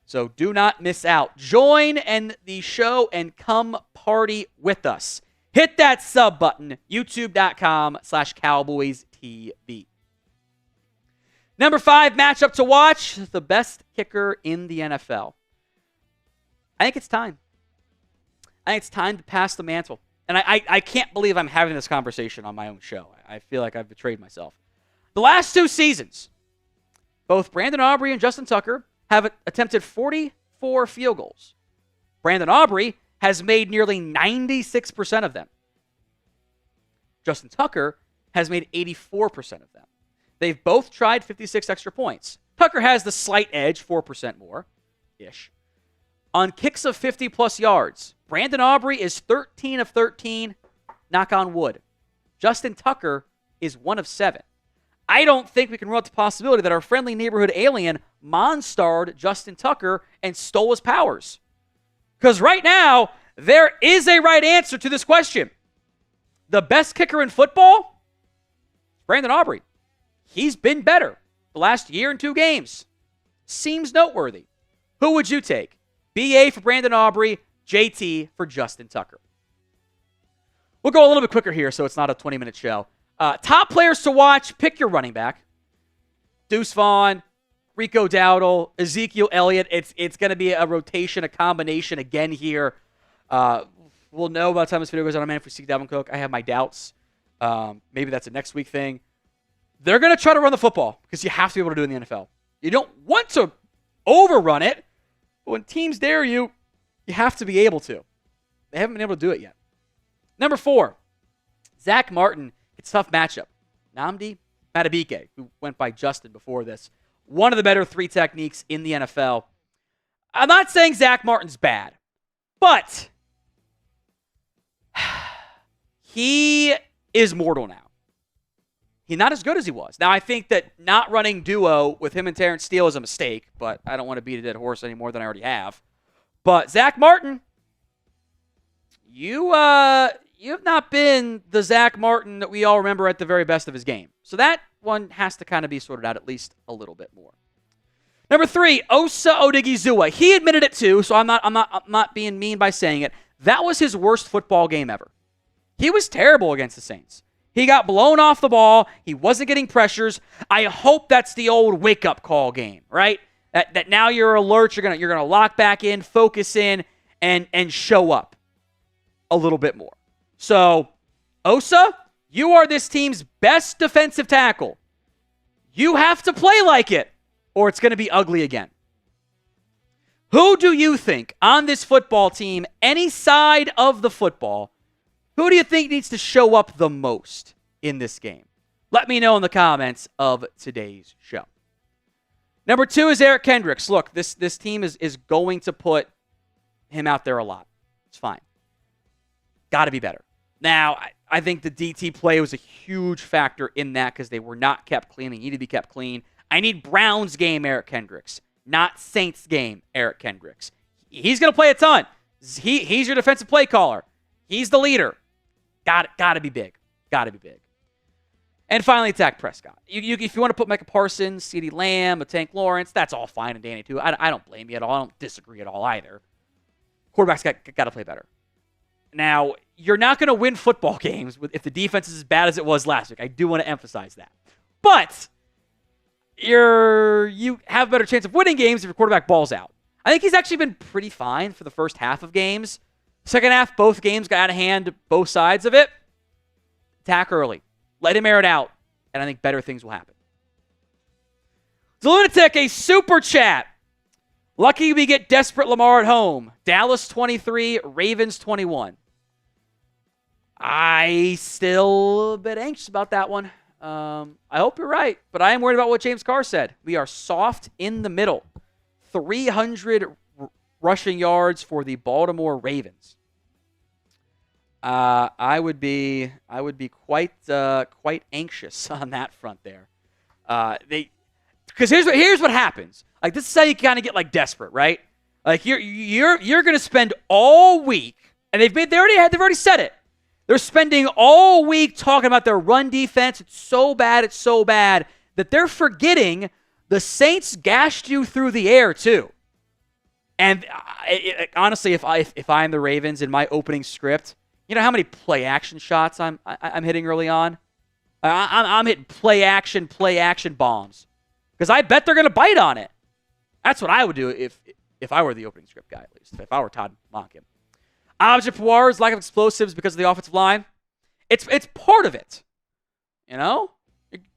So do not miss out. Join the show and come party with us. Hit that sub button, youtube.com/CowboysTV. Number 5 matchup to watch, the best kicker in the NFL. I think it's time. I think it's time to pass the mantle. And I can't believe I'm having this conversation on my own show. I feel like I've betrayed myself. The last 2 seasons, both Brandon Aubrey and Justin Tucker have attempted 44 field goals. Brandon Aubrey has made nearly 96% of them. Justin Tucker has made 84% of them. They've both tried 56 extra points. Tucker has the slight edge, 4% more-ish. On kicks of 50-plus yards, Brandon Aubrey is 13 of 13, knock on wood. Justin Tucker is 1 of 7. I don't think we can rule out the possibility that our friendly neighborhood alien monstarred Justin Tucker and stole his powers. Because right now, there is a right answer to this question. The best kicker in football? Brandon Aubrey. He's been better the last year and 2 games. Seems noteworthy. Who would you take? BA for Brandon Aubrey, JT for Justin Tucker. We'll go a little bit quicker here so it's not a 20-minute show. Top players to watch, pick your running back. Deuce Vaughn, Rico Dowdle, Ezekiel Elliott. It's going to be a rotation, a combination again here. We'll know by the time this video goes on. If we see Dalvin Cook, I have my doubts. Maybe that's a next week thing. They're going to try to run the football because you have to be able to do it in the NFL. You don't want to overrun it, but when teams dare you, you have to be able to. They haven't been able to do it yet. Number 4, Zach Martin. It's a tough matchup. Nnamdi Matabike, who went by Justin before this. One of the better 3 techniques in the NFL. I'm not saying Zach Martin's bad, but he is mortal now. He's not as good as he was. Now, I think that not running duo with him and Terrence Steele is a mistake, but I don't want to beat a dead horse any more than I already have. But Zach Martin, you have not been the Zach Martin that we all remember at the very best of his game. So that one has to kind of be sorted out at least a little bit more. Number 3, Osa Odigizua. He admitted it too, so I'm not being mean by saying it. That was his worst football game ever. He was terrible against the Saints. He got blown off the ball. He wasn't getting pressures. I hope that's the old wake-up call game, right? That now you're alert, you're gonna lock back in, focus in, and show up a little bit more. So, Osa, you are this team's best defensive tackle. You have to play like it, or it's going to be ugly again. Who do you think on this football team, any side of the football, who do you think needs to show up the most in this game? Let me know in the comments of today's show. Number 2 is Eric Kendricks. Look, this team is going to put him out there a lot. It's fine. Got to be better. Now, I think the DT play was a huge factor in that because they were not kept clean. They need to be kept clean. I need Browns game Eric Kendricks, not Saints game Eric Kendricks. He's going to play a ton. He's your defensive play caller. He's the leader. Got to be big. Got to be big. And finally, Dak Prescott. If you want to put Micah Parsons, CeeDee Lamb, Tank Lawrence, that's all fine and dandy too. I don't blame you at all. I don't disagree at all either. Quarterback's got to play better. Now, you're not going to win football games if the defense is as bad as it was last week. I do want to emphasize that. But you have a better chance of winning games if your quarterback balls out. I think he's actually been pretty fine for the first half of games. Second half, both games got out of hand, both sides of it. Attack early. Let him air it out, and I think better things will happen. Lunatic, a super chat. Lucky we get desperate Lamar at home. Dallas 23, Ravens 21. I still a bit anxious about that one. I hope you're right, but I am worried about what James Carr said. We are soft in the middle. 300 rushing yards for the Baltimore Ravens. I would be quite anxious on that front there. Because here's what happens. Like, this is how you kind of get like desperate, right? Like you're going to spend all week, and they've already said it. They're spending all week talking about their run defense. It's so bad that they're forgetting the Saints gashed you through the air too. And honestly, if I'm the Ravens in my opening script, you know how many play action shots I'm hitting early on? I'm hitting play action bombs because I bet they're going to bite on it. That's what I would do if I were the opening script guy, at least if I were Todd Monken. Object Poir's lack of explosives because of the offensive line. It's part of it. You know?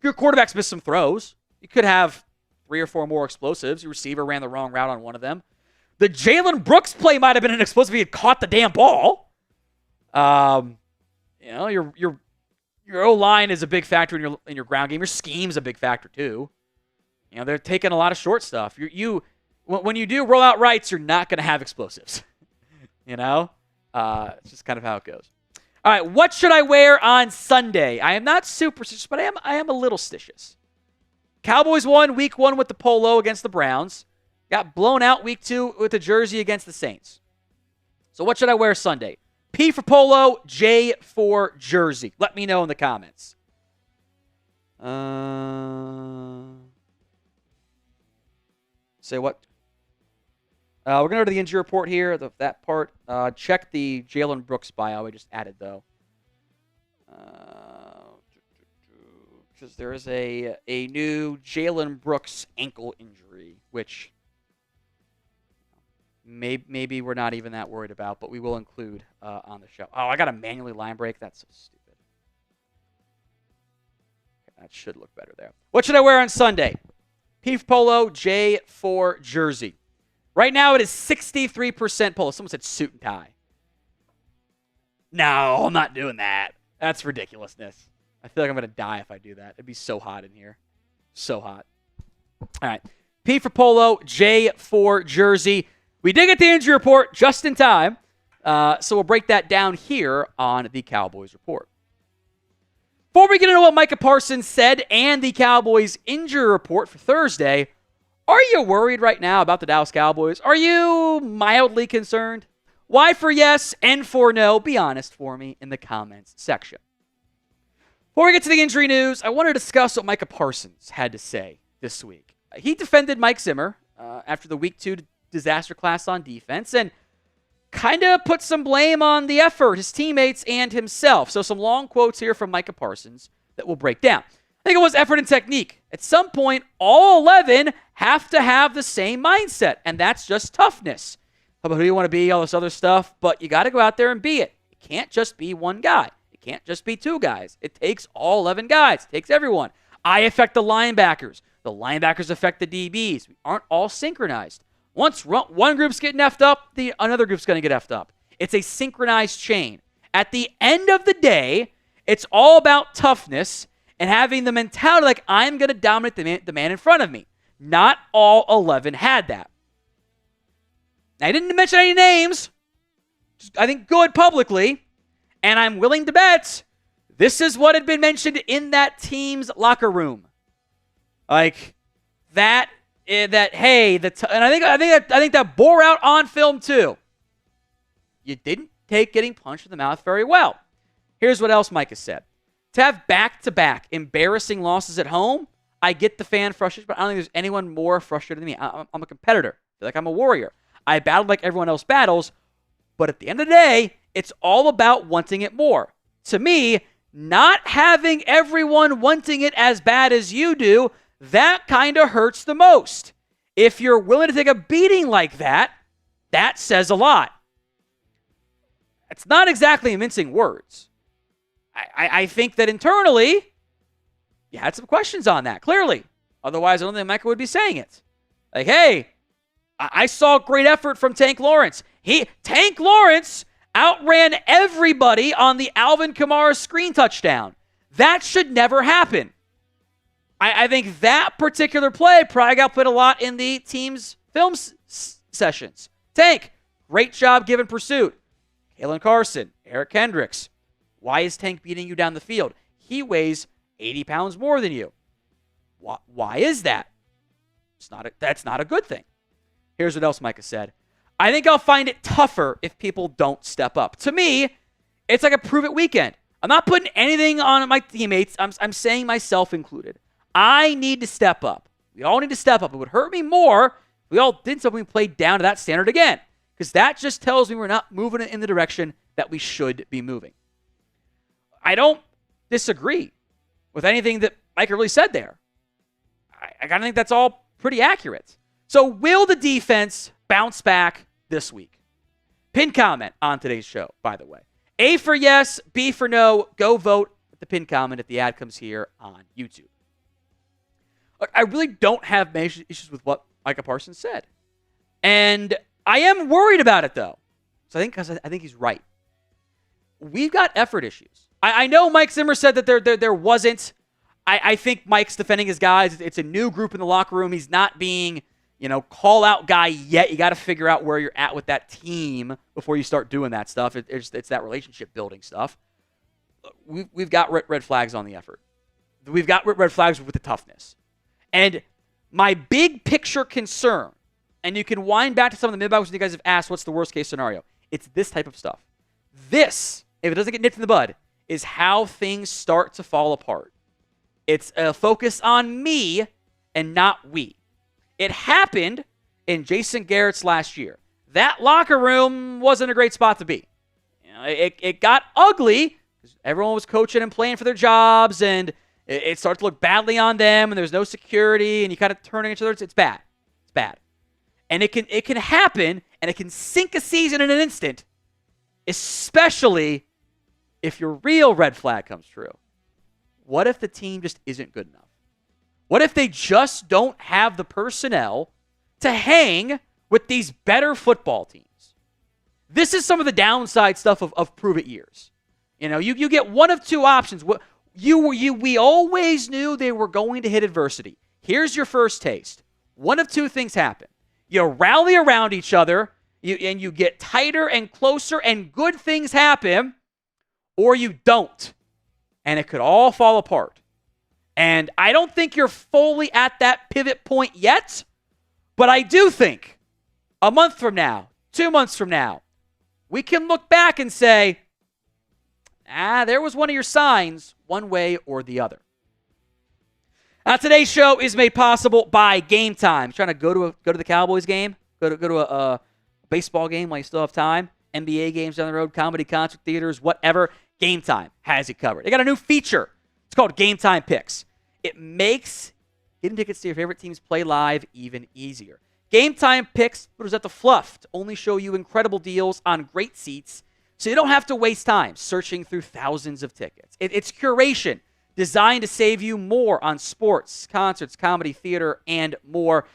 Your quarterback's missed some throws. You could have 3 or 4 more explosives. Your receiver ran the wrong route on one of them. The Jalen Brooks play might have been an explosive if he had caught the damn ball. You know, your O-line is a big factor in your ground game. Your scheme's a big factor too. You know, they're taking a lot of short stuff. When you do roll out rights, you're not going to have explosives. You know? It's just kind of how it goes. All right, what should I wear on Sunday? I am not superstitious, but I am a little stitious. Cowboys won week 1 with the polo against the Browns. Got blown out week 2 with the jersey against the Saints. So what should I wear Sunday? P for polo, J for jersey. Let me know in the comments. Say what? We're going to go to the injury report here, that part. Check the Jalen Brooks bio I just added, though. Because there is a new Jalen Brooks ankle injury, which maybe we're not even that worried about, but we will include on the show. Oh, I got to manually line break? That's so stupid. Okay, that should look better there. What should I wear on Sunday? P for polo, J for jersey. Right now, it is 63% polo. Someone said suit and tie. No, I'm not doing that. That's ridiculousness. I feel like I'm going to die if I do that. It'd be so hot in here. So hot. All right. P for polo, J for jersey. We did get the injury report just in time. So we'll break that down here on the Cowboys Report. Before we get into what Micah Parsons said and the Cowboys injury report for Thursday, are you worried right now about the Dallas Cowboys? Are you mildly concerned? Y for yes, N for no. Be honest for me in the comments section. Before we get to the injury news, I want to discuss what Micah Parsons had to say this week. He defended Mike Zimmer after the Week 2 disaster class on defense and kind of put some blame on the effort, his teammates, and himself. So some long quotes here from Micah Parsons that we'll break down. I think it was effort and technique. At some point, all 11 have to have the same mindset, and that's just toughness. How about who you want to be, all this other stuff, but you got to go out there and be it. It can't just be one guy. It can't just be two guys. It takes all 11 guys. It takes everyone. I affect the linebackers. The linebackers affect the DBs. We aren't all synchronized. Once one group's getting effed up, another group's going to get effed up. It's a synchronized chain. At the end of the day, it's all about toughness and having the mentality like I'm going to dominate the man in front of me. Not all 11 had that. I didn't mention any names. Just, I think good publicly. And I'm willing to bet this is what had been mentioned in that team's locker room. Like that and I think that bore out on film too. You didn't take getting punched in the mouth very well. Here's what else Micah said. To have back-to-back embarrassing losses at home, I get the fan frustration, but I don't think there's anyone more frustrated than me. I'm a competitor. I feel like I'm a warrior. I battled like everyone else battles, but at the end of the day, it's all about wanting it more. To me, not having everyone wanting it as bad as you do, that kind of hurts the most. If you're willing to take a beating like that, that says a lot. It's not exactly mincing words. I think that internally, you had some questions on that, clearly. Otherwise, I don't think Micah would be saying it. Like, hey, I saw great effort from Tank Lawrence. Tank Lawrence outran everybody on the Alvin Kamara screen touchdown. That should never happen. I think that particular play probably got put a lot in the team's film sessions. Tank, great job given pursuit. Kalen Carson, Eric Kendricks. Why is Tank beating you down the field? He weighs 80 pounds more than you. Why is that? That's not a good thing. Here's what else Micah said. I think I'll find it tougher if people don't step up. To me, it's like a prove-it weekend. I'm not putting anything on my teammates. I'm saying myself included. I need to step up. We all need to step up. It would hurt me more if we all did something and played down to that standard again, because that just tells me we're not moving in the direction that we should be moving. I don't disagree with anything that Micah really said there. I kind of think that's all pretty accurate. So will the defense bounce back this week? Pin comment on today's show, by the way. A for yes, B for no. Go vote with the pin comment if the ad comes here on YouTube. Look, I really don't have major issues with what Micah Parsons said. And I am worried about it, though. So I think he's right. We've got effort issues. I know Mike Zimmer said that there wasn't. I think Mike's defending his guys. It's a new group in the locker room. He's not being, call out guy yet. You got to figure out where you're at with that team before you start doing that stuff. It's that relationship building stuff. We've got red flags on the effort. We've got red flags with the toughness. And my big picture concern, and you can wind back to some of the mailbags you guys have asked, what's the worst case scenario? It's this type of stuff. This, if it doesn't get nipped in the bud, is how things start to fall apart. It's a focus on me and not we. It happened in Jason Garrett's last year. That locker room wasn't a great spot to be. It got ugly because everyone was coaching and playing for their jobs, and it started to look badly on them, and there's no security, and you kind of turn on each other. It's bad. It's bad. And it can happen, and it can sink a season in an instant, especially if your real red flag comes true. What if the team just isn't good enough? What if they just don't have the personnel to hang with these better football teams? This is some of the downside stuff of prove-it years. You get one of two options. We always knew they were going to hit adversity. Here's your first taste. One of two things happen. You rally around each other, and you get tighter and closer, and good things happen, or you don't. And it could all fall apart. And I don't think you're fully at that pivot point yet, but I do think a month from now, 2 months from now, we can look back and say, there was one of your signs, one way or the other. Today's show is made possible by Game Time. Trying to go to the Cowboys game, go to a baseball game while you still have time, NBA games down the road, comedy, concert, theaters, whatever. Game Time has you covered. They got a new feature. It's called Game Time Picks. It makes getting tickets to your favorite teams play live even easier. Game Time Picks puts at the fluff to only show you incredible deals on great seats, so you don't have to waste time searching through thousands of tickets. It's curation designed to save you more on sports, concerts, comedy, theater, and more.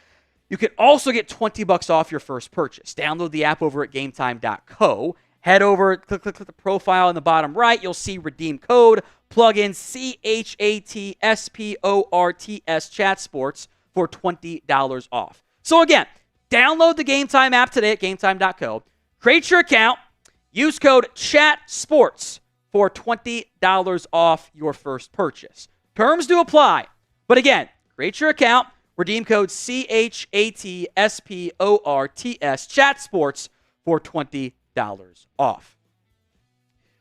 You can also get $20 off your first purchase. Download the app over at gametime.co. Head over, click the profile in the bottom right. You'll see redeem code. Plug in CHATSPORTS Chat Sports for $20 off. So again, download the Game Time app today at gametime.co. Create your account. Use code CHATSPORTS for $20 off your first purchase. Terms do apply. But again, create your account. Redeem code CHATSPORTS Chat Sports for $20 off.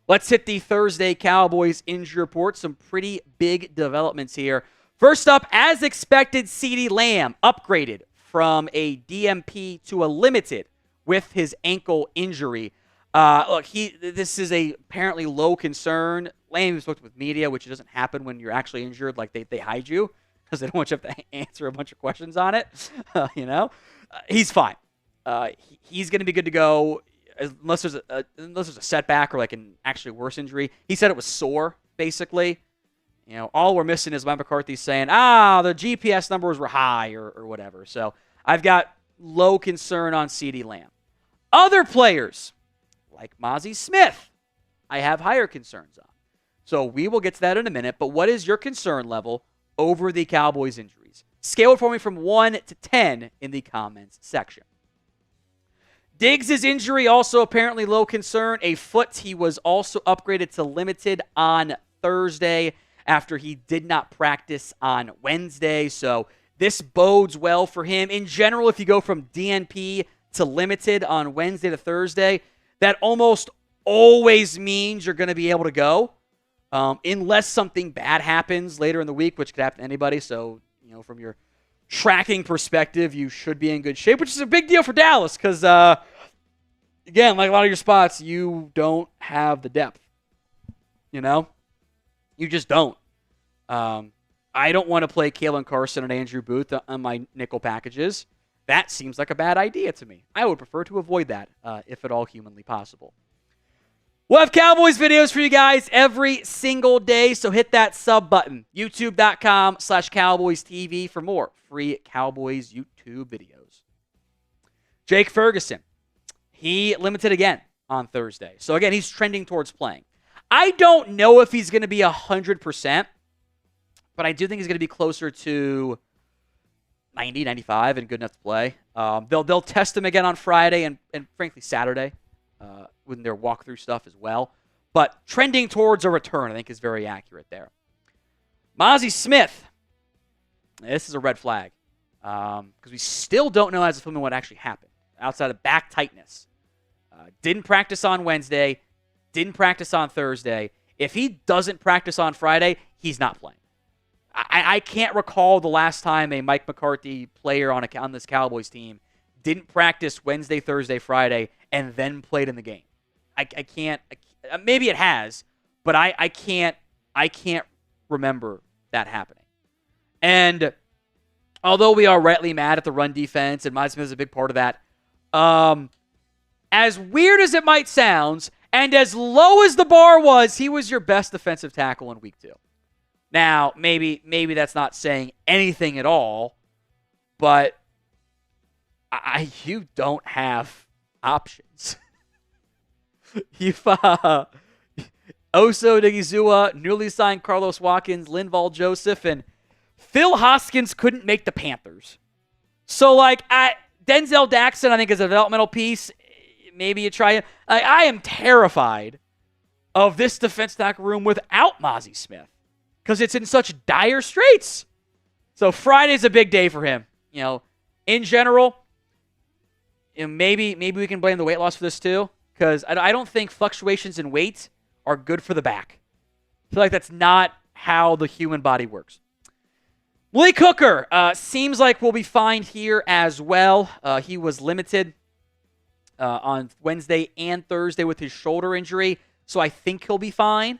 Let's hit the Thursday Cowboys injury report. Some pretty big developments here. First up, as expected, CeeDee Lamb upgraded from a DMP to a limited with his ankle injury. This is a apparently low concern. Lamb spoke with media, which doesn't happen when you're actually injured. Like they hide you because they don't want you to have to answer a bunch of questions on it. He's fine. He's going to be good to go unless there's a setback or like an actually worse injury. He said it was sore, basically. All we're missing is Mike McCarthy saying, the GPS numbers were high or whatever. So I've got low concern on CeeDee Lamb. Other players, like Mazi Smith, I have higher concerns on. So we will get to that in a minute. But what is your concern level over the Cowboys injuries? Scale it for me from 1 to 10 in the comments section. Diggs' injury, also apparently low concern. A foot. He was also upgraded to limited on Thursday after he did not practice on Wednesday. So this bodes well for him. In general, if you go from DNP to limited on Wednesday to Thursday, that almost always means you're going to be able to go unless something bad happens later in the week, which could happen to anybody. So, from your tracking perspective, you should be in good shape, which is a big deal for Dallas because, again, like a lot of your spots, you don't have the depth. You just don't. I don't want to play Kalen Carson and Andrew Booth on my nickel packages. That seems like a bad idea to me. I would prefer to avoid that if at all humanly possible. We'll have Cowboys videos for you guys every single day, so hit that sub button. YouTube.com/Cowboys TV for more free Cowboys YouTube videos. Jake Ferguson, he limited again on Thursday. So again, he's trending towards playing. I don't know if he's going to be 100%, but I do think he's going to be closer to 90, 95 and good enough to play. They'll test him again on Friday and frankly Saturday with their walkthrough stuff as well. But trending towards a return, I think, is very accurate there. Mazi Smith, this is a red flag because we still don't know as of filming what actually happened outside of back tightness. Didn't practice on Wednesday, didn't practice on Thursday. If he doesn't practice on Friday, he's not playing. I can't recall the last time a Mike McCarthy player on this Cowboys team didn't practice Wednesday, Thursday, Friday, and then played in the game. I can't. Maybe it has, but I can't remember that happening. And although we are rightly mad at the run defense, and Mazi Smith is a big part of that, as weird as it might sound, and as low as the bar was, he was your best defensive tackle in week 2. Now, maybe that's not saying anything at all, but you don't have options. Oso Odigizua, newly signed Carlos Watkins, Linval Joseph, and Phil Hoskins couldn't make the Panthers. So, Denzel Daxon, I think, is a developmental piece. Maybe you try it. I am terrified of this defense tackle room without Mazi Smith because it's in such dire straits. So Friday's a big day for him. In general, maybe we can blame the weight loss for this too, because I don't think fluctuations in weight are good for the back. I feel like that's not how the human body works. Malik Hooker seems like we'll be fine here as well. He was limited on Wednesday and Thursday with his shoulder injury, so I think he'll be fine.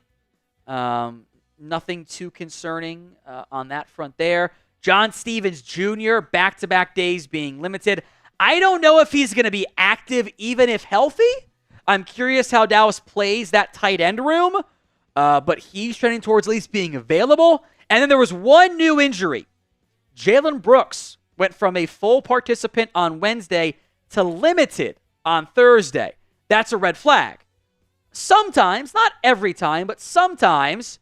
Nothing too concerning on that front there. John Stevens Jr., back-to-back days being limited. I don't know if he's going to be active even if healthy. I'm curious how Dallas plays that tight end room, but he's trending towards at least being available. And then there was one new injury. Jalen Brooks went from a full participant on Wednesday to limited on Thursday. That's a red flag. Sometimes, not every time, but sometimes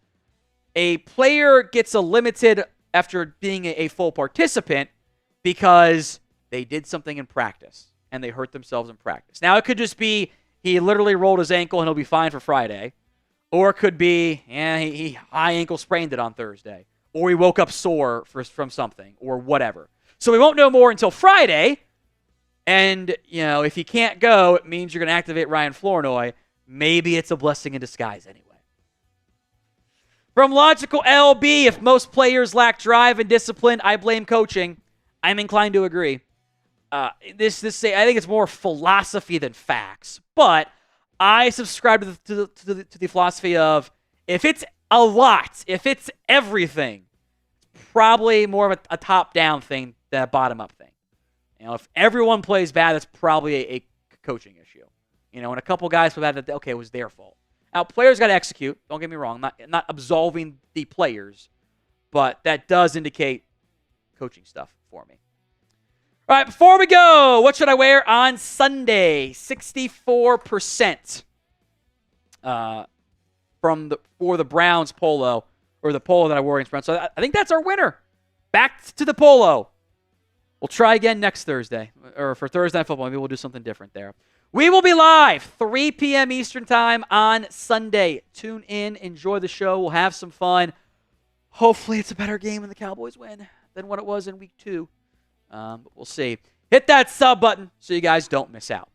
a player gets a limited after being a full participant because they did something in practice and they hurt themselves in practice. Now, it could just be he literally rolled his ankle and he'll be fine for Friday. Or it could be, he high ankle sprained it on Thursday. Or he woke up sore from something or whatever. So we won't know more until Friday. And, if he can't go, it means you're going to activate Ryan Flournoy. Maybe it's a blessing in disguise anyway. From Logical LB, if most players lack drive and discipline, I blame coaching. I'm inclined to agree. I think it's more philosophy than facts. But I subscribe to the philosophy of if it's a lot, if it's everything, it's probably more of a top-down thing than a bottom-up thing. If everyone plays bad, that's probably a coaching issue. And a couple guys play bad, it was their fault. Now, players got to execute. Don't get me wrong. I'm not absolving the players, but that does indicate coaching stuff for me. All right, before we go, what should I wear on Sunday? 64% for the Browns polo, or the polo that I wore against Browns. So I think that's our winner. Back to the polo. We'll try again next Thursday, or for Thursday Night Football. Maybe we'll do something different there. We will be live 3 p.m. Eastern Time on Sunday. Tune in, enjoy the show. We'll have some fun. Hopefully it's a better game when the Cowboys win than what it was in Week 2. But we'll see. Hit that sub button so you guys don't miss out.